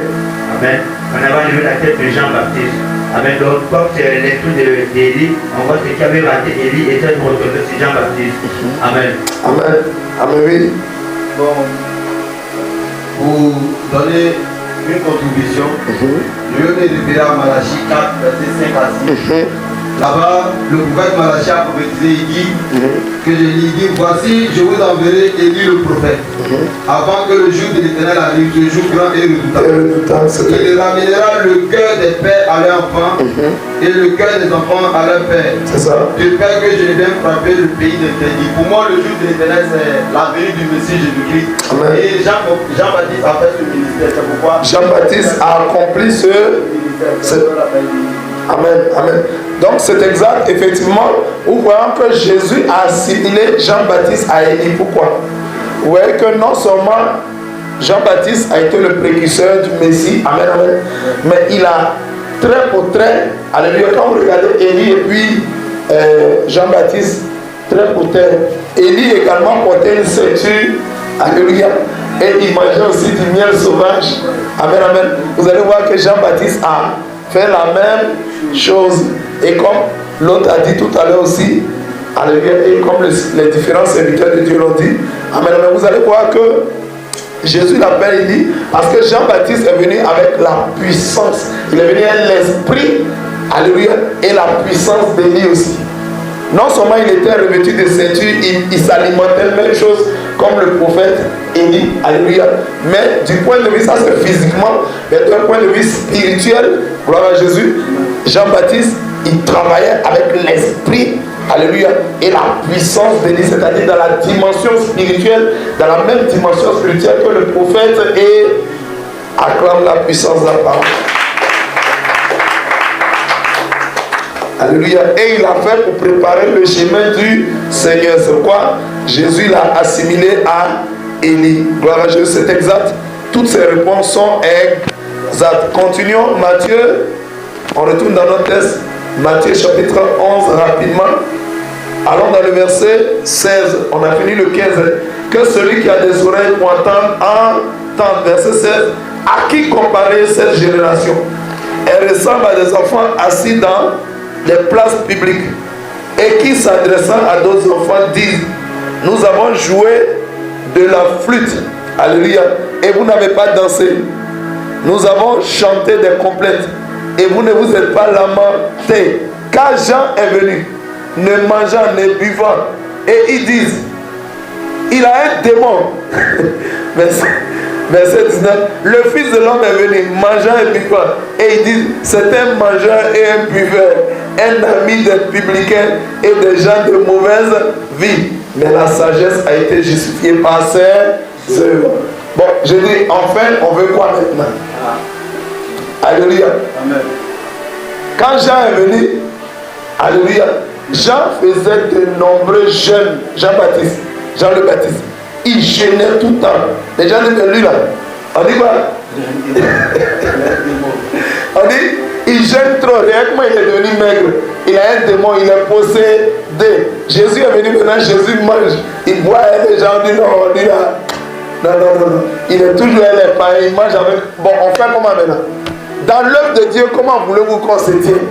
Amen. On avait enlevé la tête de Jean-Baptiste. Amen. Donc, comme c'est l'esprit d'Élie, on voit ce qui avait raté Élie et ça se retrouve sur Jean-Baptiste. Amen. Amen. Amen, oui. Bon, pour donner une contribution, je vais me référer à Malachie 4, verset 5 à 6. Là-bas, le prophète Malachie a prophétisé, il dit que il dit, voici, je vous enverrai Élie le prophète, avant que le jour de l'Éternel arrive, ce jour grand et redoutable. Il ramènera le cœur des pères à leurs enfants et le cœur des enfants à leurs pères. C'est ça. De peur que je ne vienne frapper le pays d'Interdit. Pour moi, le jour de l'Éternel, c'est la venue du Messie Jésus-Christ. Et Jean-Baptiste a fait ce ministère. C'est pourquoi Jean-Baptiste a accompli ce ministère. Amen, amen. Donc c'est exact, effectivement, nous voyons que Jésus a assimilé Jean-Baptiste à Élie. Pourquoi? Vous voyez que non seulement Jean-Baptiste a été le précurseur du Messie, amen, amen, mais il a trait pour trait, alléluia, quand vous regardez Élie et puis Jean-Baptiste, trait pour trait, Élie également portait une ceinture, alléluia, et il mangeait aussi du miel sauvage, amen, amen. Vous allez voir que Jean-Baptiste a fait la même chose, et comme l'autre a dit tout à l'heure aussi, alléluia, et comme les différents serviteurs de Dieu l'ont dit, amen, amen, vous allez voir que Jésus l'appelle, il dit, parce que Jean-Baptiste est venu avec la puissance, il est venu avec l'esprit, alléluia, et la puissance d'Élie aussi. Non seulement il était revêtu de ceinture, il s'alimentait de même chose comme le prophète Élie, alléluia. Mais du point de vue, ça c'est physiquement, mais d'un point de vue spirituel, gloire à Jésus, Jean-Baptiste, il travaillait avec l'esprit, alléluia, et la puissance d'Élie, c'est-à-dire dans la dimension spirituelle, dans la même dimension spirituelle que le prophète, et acclame la puissance de la parole. Alléluia. Et il a fait pour préparer le chemin du Seigneur. C'est pourquoi Jésus l'a assimilé à Élie. Gloire à Jésus, c'est exact. Toutes ces réponses sont exactes. Continuons, Matthieu. On retourne dans notre texte. Matthieu chapitre 11, rapidement. Allons dans le verset 16. On a fini le 15. Que celui qui a des oreilles pour entendre, entende. Verset 16. À qui comparer cette génération? Elle ressemble à des enfants assis dans des places publiques et qui, s'adressant à d'autres enfants, disent: nous avons joué de la flûte, alléluia, et vous n'avez pas dansé. Nous avons chanté des complètes et vous ne vous êtes pas lamentés, car Jean est venu ne mangeant, ne buvant. Et ils disent, il a un démon. Verset 19, le Fils de l'homme est venu, mangeant et buvant. Et ils disent, c'est un mangeur et un buveur, un ami des publicains et des gens de mauvaise vie. Mais la sagesse a été justifiée par ses œuvres. Bon, je dis, enfin, on veut quoi maintenant? Alléluia. Amen. Quand Jean est venu, alléluia, Jean faisait de nombreux jeûnes. Jean-Baptiste, Jean le Baptiste, il jeûnait tout le temps. Les gens disent, lui là, on dit quoi? On dit, il jeûne trop. Réellement, il est devenu maigre. Il a un démon, il est possédé. Jésus est venu maintenant, Jésus mange. Il boit et les gens disent, non, lui là. Non. Il est toujours là, il mange avec. Bon, on fait comment maintenant? Dans l'œuvre de Dieu, comment voulez-vous qu'on se tienne?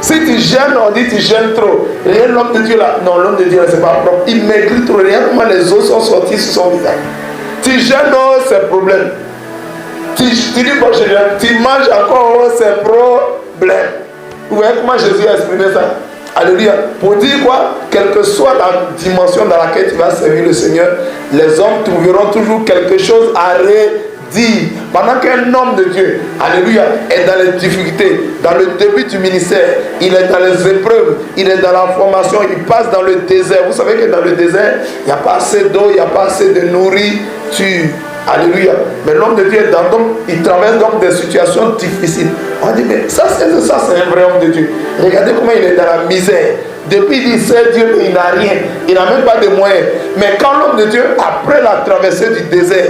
Si tu gênes, on dit tu gênes trop. Regarde l'homme de Dieu là. Non, l'homme de Dieu là, c'est pas propre. Il maigrit trop. Regarde comment les os sont sortis sur son visage. Tu gênes, oh, c'est problème. Tu dis bon, tu manges encore, oh, c'est problème. Vous voyez comment Jésus a exprimé ça? Alléluia. Pour dire quoi? Quelle que soit la dimension dans laquelle tu vas servir le Seigneur, les hommes trouveront toujours quelque chose à redire. Pendant qu'un homme de Dieu, alléluia, est dans les difficultés, dans le début du ministère, il est dans les épreuves, il est dans la formation, il passe dans le désert. Vous savez que dans le désert, il n'y a pas assez d'eau, il n'y a pas assez de nourriture. Alléluia. Mais l'homme de Dieu, il traverse donc des situations difficiles. On dit, mais ça c'est un vrai homme de Dieu. Regardez comment il est dans la misère. Depuis il sait Dieu, mais il n'a rien. Il n'a même pas de moyens. Mais quand l'homme de Dieu, après la traversée du désert,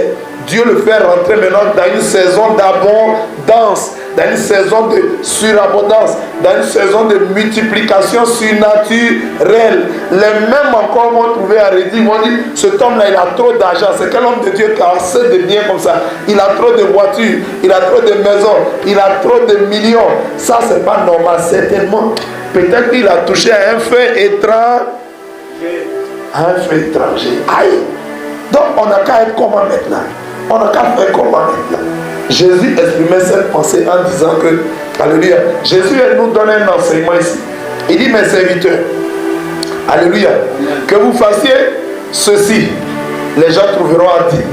Dieu le fait rentrer maintenant dans une saison d'abondance, dans une saison de surabondance, dans une saison de multiplication surnaturelle. Les mêmes encore vont trouver à redire, vont dire, cet homme-là, il a trop d'argent. C'est quel homme de Dieu qui a assez de biens comme ça? Il a trop de voitures, il a trop de maisons, il a trop de millions. Ça, c'est pas normal, certainement. Peut-être qu'il a touché à un fait étranger. Un fait étranger. Aïe! Donc, on n'a qu'à être comment maintenant? On n'a qu'à faire comment maintenant? Jésus exprimait cette pensée en disant que, alléluia, Jésus nous donne un enseignement ici. Il dit, mes serviteurs, alléluia, que vous fassiez ceci, les gens trouveront à dire.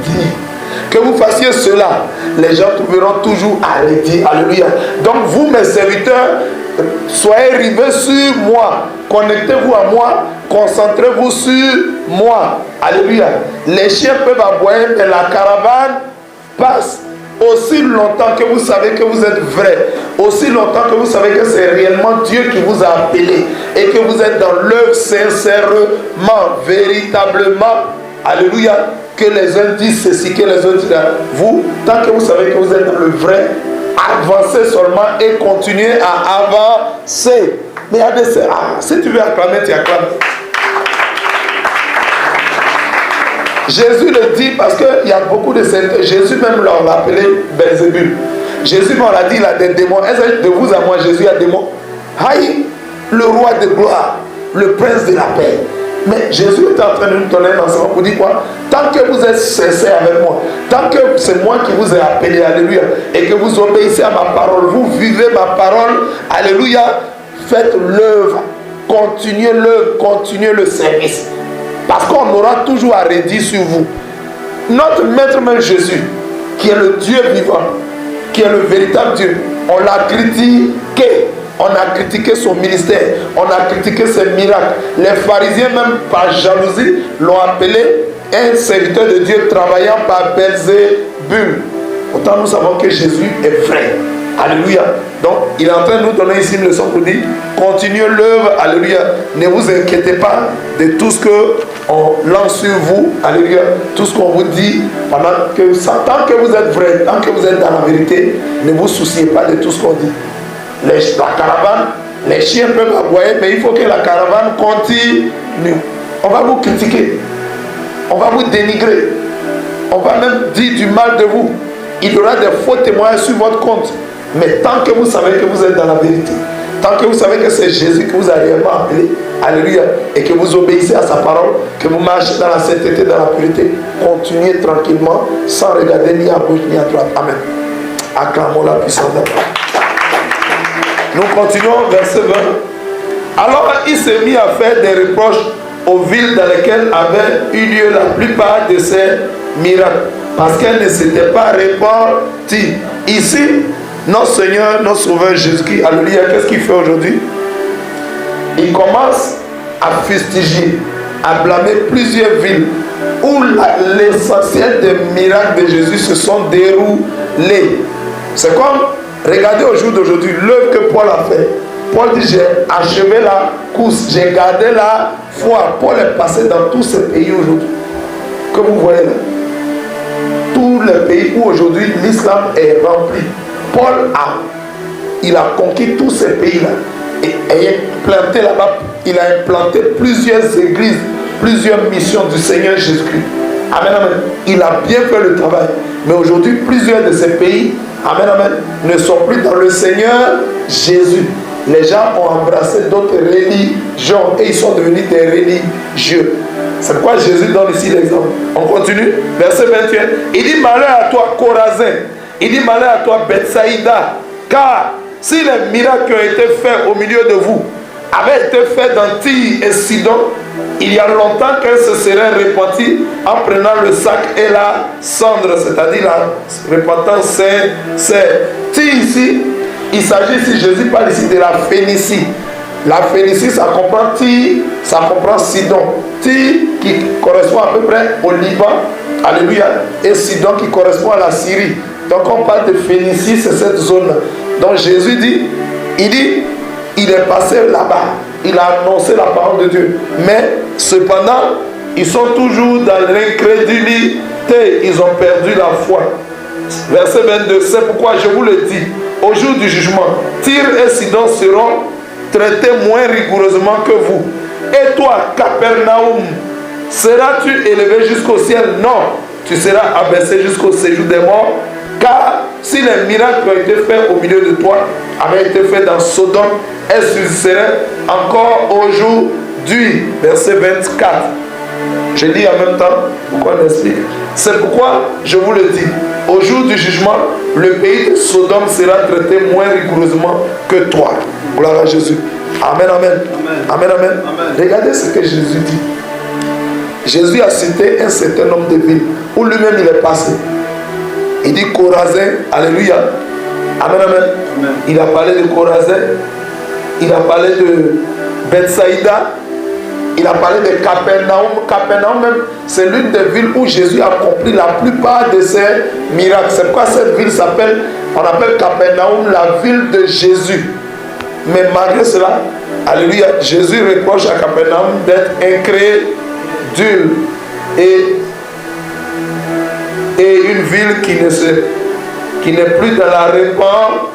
Que vous fassiez cela, les gens trouveront toujours à redire. Alléluia. Donc vous, mes serviteurs, soyez rivés sur moi. Connectez-vous à moi. Concentrez-vous sur moi. Alléluia. Les chiens peuvent aboyer, mais la caravane passe. Aussi longtemps que vous savez que vous êtes vrai, aussi longtemps que vous savez que c'est réellement Dieu qui vous a appelé et que vous êtes dans l'œuvre sincèrement, véritablement, alléluia, que les uns disent ceci, que les autres disent là. Vous, tant que vous savez que vous êtes dans le vrai, avancez seulement et continuez à avancer. Mais il y a des... si tu veux acclamer, tu acclames. Jésus le dit parce qu'il y a beaucoup de secteurs. Jésus même l'a appelé Belzébul. Jésus m'en l'a dit, il a des démons. Est-ce que de vous à moi, Jésus a des démons? Aïe, le roi de gloire, le prince de la paix. Mais Jésus est en train de nous donner un enseignement pour dire quoi? Tant que vous êtes sincère avec moi, tant que c'est moi qui vous ai appelé, alléluia, et que vous obéissez à ma parole, vous vivez ma parole, alléluia, faites l'œuvre, continuez le service. Parce qu'on aura toujours à redire sur vous. Notre maître même Jésus, qui est le Dieu vivant, qui est le véritable Dieu, on l'a critiqué. On a critiqué son ministère, on a critiqué ses miracles. Les pharisiens, même par jalousie, l'ont appelé un serviteur de Dieu travaillant par Belzébul. Pourtant, nous savons que Jésus est vrai. Alléluia. Donc, il est en train de nous donner ici une leçon pour dire, continuez l'œuvre. Alléluia. Ne vous inquiétez pas de tout ce qu'on lance sur vous. Alléluia. Tout ce qu'on vous dit. Tant que vous êtes vrai, tant que vous êtes dans la vérité, ne vous souciez pas de tout ce qu'on dit. La caravane, les chiens peuvent aboyer, mais il faut que la caravane continue. On va vous critiquer, on va vous dénigrer, on va même dire du mal de vous. Il y aura des faux témoignages sur votre compte. Mais tant que vous savez que vous êtes dans la vérité, tant que vous savez que c'est Jésus qui vous a réellement appelé, alléluia, et que vous obéissez à sa parole, que vous marchez dans la sainteté, dans la pureté, continuez tranquillement, sans regarder ni à gauche ni à droite. Amen. Acclamons la puissance de Dieu. Nous continuons, verset 20. Alors il s'est mis à faire des reproches aux villes dans lesquelles avaient eu lieu la plupart de ces miracles, parce qu'elles ne s'étaient pas répandues. Ici, notre Seigneur, notre Sauveur Jésus-Christ, alléluia, qu'est-ce qu'il fait aujourd'hui? Il commence à fustiger, à blâmer plusieurs villes où l'essentiel des miracles de Jésus se sont déroulés. C'est comme, regardez au jour d'aujourd'hui, l'œuvre que Paul a fait. Paul dit, j'ai achevé la course, j'ai gardé la foi. Paul est passé dans tous ces pays aujourd'hui, que vous voyez là. Tous les pays où aujourd'hui l'islam est rempli. Paul il a conquis tous ces pays-là. Et implanté là-bas, il a implanté plusieurs églises, plusieurs missions du Seigneur Jésus-Christ. Amen, amen. Il a bien fait le travail. Mais aujourd'hui, plusieurs de ces pays, amen, amen, ne sont plus dans le Seigneur Jésus. Les gens ont embrassé d'autres religions et ils sont devenus des religieux. C'est pourquoi Jésus donne ici l'exemple. On continue. Verset 21. Il dit, malheur à toi, Chorazin. Il dit, malheur à toi, Bethsaïda. Car si les miracles qui ont été faits au milieu de vous avaient été faits dans Tyr et Sidon, il y a longtemps qu'elle se serait repentie en prenant le sac et la cendre, c'est-à-dire la repentance c'est Tyr ici. Il s'agit ici, Jésus parle ici de la Phénicie. La Phénicie, ça comprend Tyr, ça comprend Sidon. Tyr qui correspond à peu près au Liban, alléluia, et Sidon qui correspond à la Syrie. Donc on parle de Phénicie, c'est cette zone-là. Donc Jésus dit, il est passé là-bas, il a annoncé la parole de Dieu. Mais cependant, ils sont toujours dans l'incrédulité, ils ont perdu la foi. Verset 22, c'est pourquoi je vous le dis, au jour du jugement, Tyr et Sidon seront traités moins rigoureusement que vous. Et toi, Capernaum, seras-tu élevé jusqu'au ciel? Non, tu seras abaissé jusqu'au séjour des morts. Car si les miracles qui ont été faits au milieu de toi avaient été faits dans Sodome, elles subsisteraient encore aujourd'hui. Verset 24. Je lis en même temps, pourquoi on explique. C'est pourquoi je vous le dis, au jour du jugement, le pays de Sodome sera traité moins rigoureusement que toi. Gloire à Jésus. Amen, amen. Amen, amen. Amen. Regardez ce que Jésus dit. Jésus a cité un certain nombre de villes où lui-même il est passé. Il dit Chorazin, alléluia. Amen, amen, amen. Il a parlé de Chorazin. Il a parlé de Bethsaïda. Il a parlé de Capernaum. Capernaum même, c'est l'une des villes où Jésus a accompli la plupart de ses miracles. C'est pourquoi cette ville s'appelle, on appelle Capernaum la ville de Jésus. Mais malgré cela, alléluia, Jésus reproche à Capernaum d'être incrédule et une ville qui n'est plus dans la repentance.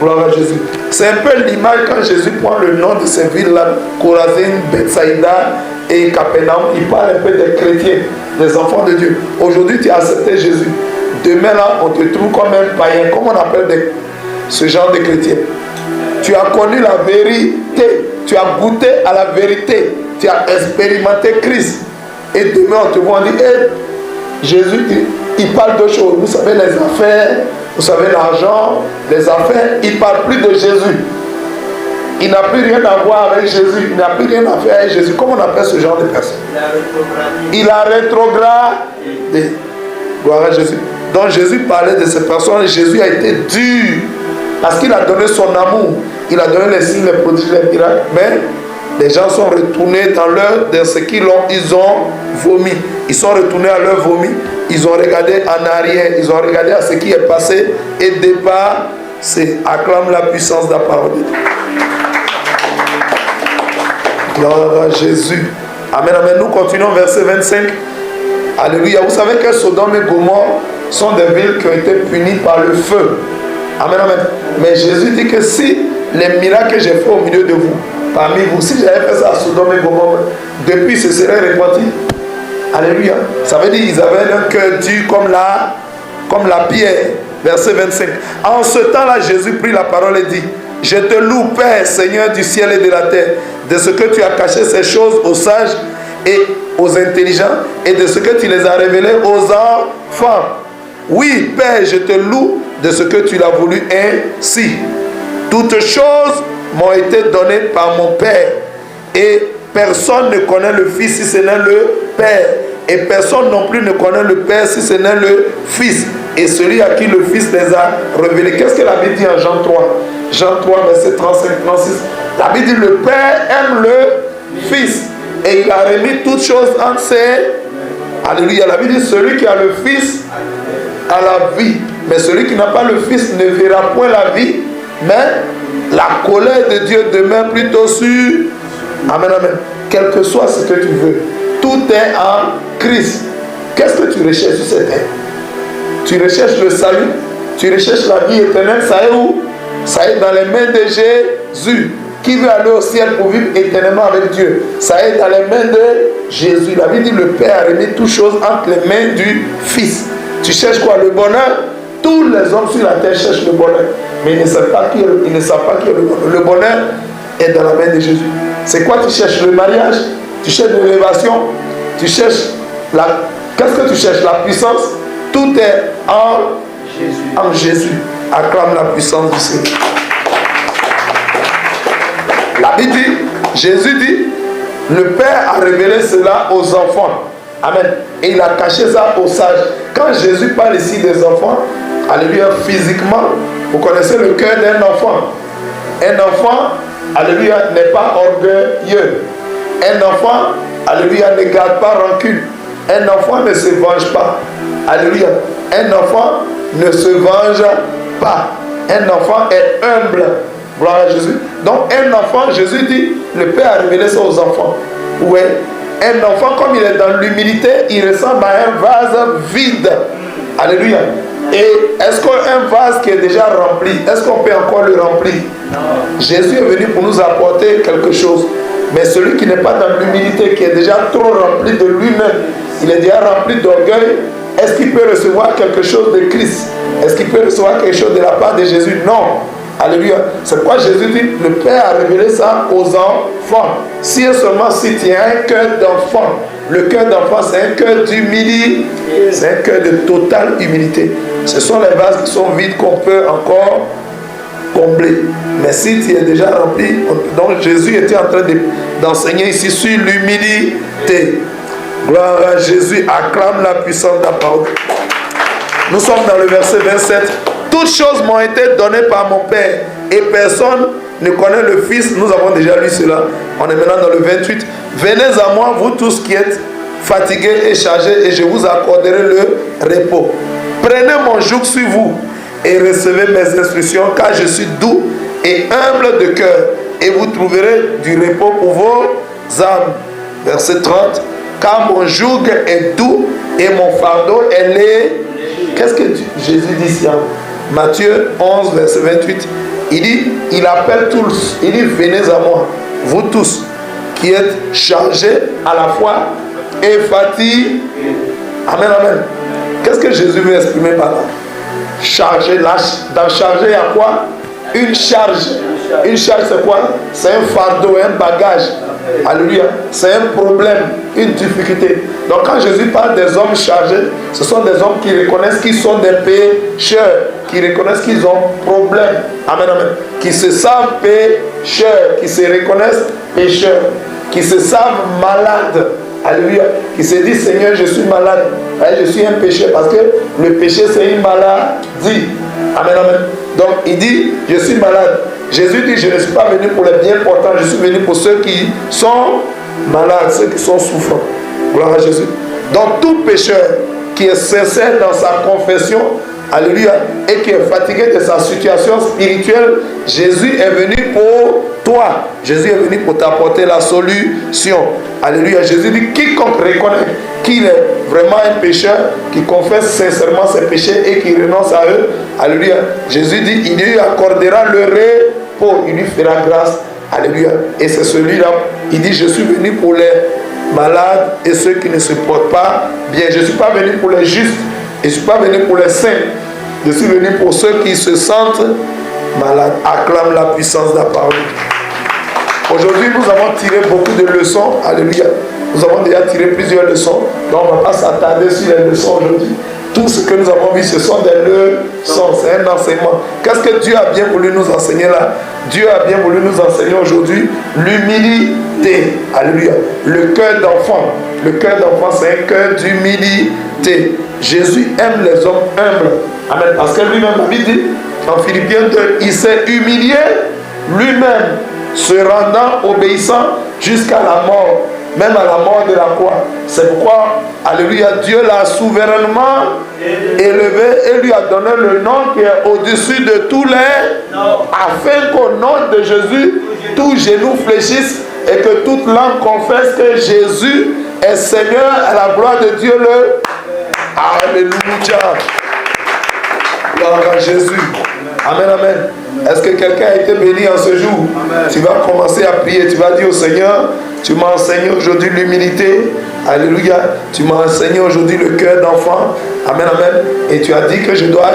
Gloire à Jésus. C'est un peu l'image quand Jésus prend le nom de ces villes-là, Chorazin, Bethsaïda et Capernaum. Il parle un peu des chrétiens, des enfants de Dieu. Aujourd'hui, tu as accepté Jésus. Demain, là, on te trouve comme un païen. Comment on appelle ce genre de chrétien? Tu as connu la vérité. Tu as goûté à la vérité. Tu as expérimenté Christ. Et demain, on te voit, on dit, Jésus, il parle de choses. Vous savez, les affaires, vous savez, l'argent, les affaires, il ne parle plus de Jésus. Il n'a plus rien à voir avec Jésus. Il n'a plus rien à faire avec Jésus. Comment on appelle ce genre de personne? Il a rétrogradé. Gloire à Jésus. Donc Jésus parlait de ces personnes. Jésus a été dur. Parce qu'il a donné son amour. Il a donné les signes, les prodiges, les miracles. Mais les gens sont retournés dans ce qu'ils ont, ils ont vomi. Ils sont retournés à leur vomi. Ils ont regardé en arrière. Ils ont regardé à ce qui est passé. Et dépassé. Acclame la puissance de la parole de Dieu. Gloire à Jésus. Amen, amen. Nous continuons verset 25. Alléluia. Vous savez que Sodome et Gomorrhe sont des villes qui ont été punies par le feu. Amen, amen. Mais Jésus dit que si les miracles que j'ai fait au milieu de vous, parmi vous, si j'avais fait ça à Sodome et Gomorrhe, depuis ce serait répandu. Alléluia. Ça veut dire qu'ils avaient un cœur dur comme la pierre. Verset 25. En ce temps-là, Jésus prit la parole et dit: je te loue, Père, Seigneur du ciel et de la terre, de ce que tu as caché ces choses aux sages et aux intelligents, et de ce que tu les as révélées aux enfants. Oui, Père, je te loue de ce que tu l'as voulu ainsi. Toutes choses m'ont été données par mon Père. Et personne ne connaît le Fils si ce n'est le Père. Et personne non plus ne connaît le Père si ce n'est le Fils. Et celui à qui le Fils les a révélés. Qu'est-ce que la Bible dit en Jean 3? Jean 3, verset 35-36. La Bible dit le Père aime le Fils. Et il a remis toutes choses entre ses... Alléluia. La Bible dit celui qui a le Fils a la vie. Mais celui qui n'a pas le Fils ne verra point la vie. Mais la colère de Dieu demeure plutôt sur... Amen, amen. Quel que soit ce que tu veux. Tout est en Christ. Qu'est-ce que tu recherches sur cette terre? Tu recherches le salut. Tu recherches la vie éternelle. Ça est où? Ça est dans les mains de Jésus. Qui veut aller au ciel pour vivre éternellement avec Dieu? Ça est dans les mains de Jésus. La Bible dit le Père a remis toutes choses entre les mains du Fils. Tu cherches quoi? Le bonheur? Tous les hommes sur la terre cherchent le bonheur. Mais ils ne savent pas qui est le bonheur. Le bonheur est dans la main de Jésus. C'est quoi tu cherches? Le mariage? Tu cherches l'élévation? Tu cherches la... Qu'est-ce que tu cherches? La puissance? Tout est en Jésus. Acclame la puissance du Seigneur. La Bible dit, Jésus dit, le Père a révélé cela aux enfants. Amen. Et il a caché ça aux sages. Quand Jésus parle ici des enfants, alléluia, physiquement, vous connaissez le cœur d'un enfant. Un enfant, alléluia, n'est pas orgueilleux. Un enfant, alléluia, ne garde pas rancune. Un enfant ne se venge pas. Alléluia. Un enfant ne se venge pas. Un enfant est humble. Gloire à Jésus. Donc un enfant, Jésus dit, le Père a révélé ça aux enfants. Oui. Un enfant, comme il est dans l'humilité, il ressemble à un vase vide. Alléluia. Et est-ce qu'un vase qui est déjà rempli, est-ce qu'on peut encore le remplir? Jésus est venu pour nous apporter quelque chose. Mais celui qui n'est pas dans l'humilité, qui est déjà trop rempli de lui-même, il est déjà rempli d'orgueil, est-ce qu'il peut recevoir quelque chose de Christ? Est-ce qu'il peut recevoir quelque chose de la part de Jésus? Non. Alléluia. C'est pourquoi Jésus dit, le Père a révélé ça aux enfants. Si et seulement si tu as un cœur d'enfant, le cœur d'enfant c'est un cœur d'humilité, c'est un cœur de totale humilité. Ce sont les vases qui sont vides qu'on peut encore combler. Mais si tu es déjà rempli, donc Jésus était en train d'enseigner ici sur l'humilité. Gloire à Jésus, acclame la puissance de la parole. Nous sommes dans le verset 27. Toutes choses m'ont été données par mon Père et personne ne connaît le Fils. Nous avons déjà lu cela. On est maintenant dans le 28. Venez à moi, vous tous qui êtes fatigués et chargés, et je vous accorderai le repos. Prenez mon joug sur vous et recevez mes instructions, car je suis doux et humble de cœur, et vous trouverez du repos pour vos âmes. Verset 30. Car mon joug est doux et mon fardeau est léger. Qu'est-ce que Jésus dit ici? Matthieu 11, verset 28. Il dit, il appelle tous. Il dit, venez à moi, vous tous qui êtes chargés à la fois et fatigués. Amen, amen. Qu'est-ce que Jésus veut exprimer par là? Charger, dans charger, il y a quoi? Une charge. Une charge, c'est quoi? C'est un fardeau, un bagage. Alléluia. C'est un problème, une difficulté. Donc quand Jésus parle des hommes chargés, ce sont des hommes qui reconnaissent qu'ils sont des pécheurs, qui reconnaissent qu'ils ont problème. Amen, amen. Qui se savent pécheurs, qui se reconnaissent pécheurs, qui se savent malades. Alléluia. Qui se disent, Seigneur, je suis malade. Je suis un pécheur, parce que le péché, c'est une maladie. Amen, amen. Donc il dit, je suis malade. Jésus dit, je ne suis pas venu pour les bien portants, je suis venu pour ceux qui sont malades, ceux qui sont souffrants. Gloire à Jésus. Donc tout pécheur qui est sincère dans sa confession, alléluia, et qui est fatigué de sa situation spirituelle, Jésus est venu pour toi. Jésus est venu pour t'apporter la solution. Alléluia. Jésus dit, quiconque reconnaît qu'il est vraiment un pécheur, qui confesse sincèrement ses péchés et qui renonce à eux, alléluia, Jésus dit, il lui accordera le repos, il lui fera grâce. Alléluia. Et c'est celui-là, il dit, je suis venu pour les malades et ceux qui ne se portent pas bien. Je ne suis pas venu pour les justes, je ne suis pas venu pour les saints, je suis venu pour ceux qui se sentent malades. Acclame la puissance de la parole. Aujourd'hui, nous avons tiré beaucoup de leçons. Alléluia. Nous avons déjà tiré plusieurs leçons. Donc, on ne va pas s'attarder sur les leçons aujourd'hui. Tout ce que nous avons vu, ce sont des leçons, c'est un enseignement. Qu'est-ce que Dieu a bien voulu nous enseigner là? Dieu a bien voulu nous enseigner aujourd'hui l'humilité. Alléluia. Le cœur d'enfant. Le cœur d'enfant, c'est un cœur d'humilité. Jésus aime les hommes humbles. Amen. Parce que lui-même, la Bible dit, en Philippiens 2, il s'est humilié lui-même, se rendant obéissant jusqu'à la mort, même à la mort de la croix. C'est pourquoi, alléluia, Dieu l'a souverainement élevé et lui a donné le nom qui est au-dessus de tous les noms, afin qu'au nom de Jésus, tout genou fléchisse et que toute langue confesse que Jésus est Seigneur, à la gloire de Dieu le... Alléluia. Gloire à Jésus. Amen, amen. Est-ce que quelqu'un a été béni en ce jour? Amen. Tu vas commencer à prier. Tu vas dire au Seigneur, tu m'as enseigné aujourd'hui l'humilité. Alléluia. Tu m'as enseigné aujourd'hui le cœur d'enfant. Amen, amen. Et tu as dit que je dois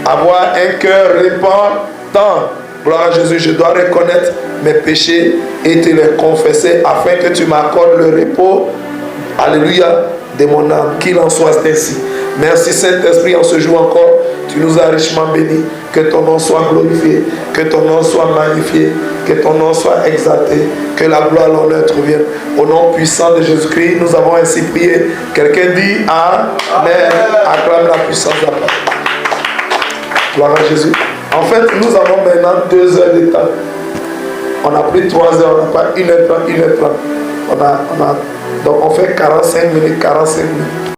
avoir un cœur repentant. Gloire à Jésus. Je dois reconnaître mes péchés et te les confesser afin que tu m'accordes le repos. Alléluia. De mon âme. Qu'il en soit ainsi. Merci Saint-Esprit, en ce jour encore, tu nous as richement bénis. Que ton nom soit glorifié, que ton nom soit magnifié, que ton nom soit exalté, que la gloire et l'honneur te reviennent. Au nom puissant de Jésus-Christ, nous avons ainsi prié. Quelqu'un dit Amen. Acclame la puissance de la parole. Gloire à Jésus. En fait, nous avons maintenant 2 heures de temps. On n'a plus 3 heures, on n'a pas 1h30, 1h30. Donc on fait 45 minutes, 45 minutes.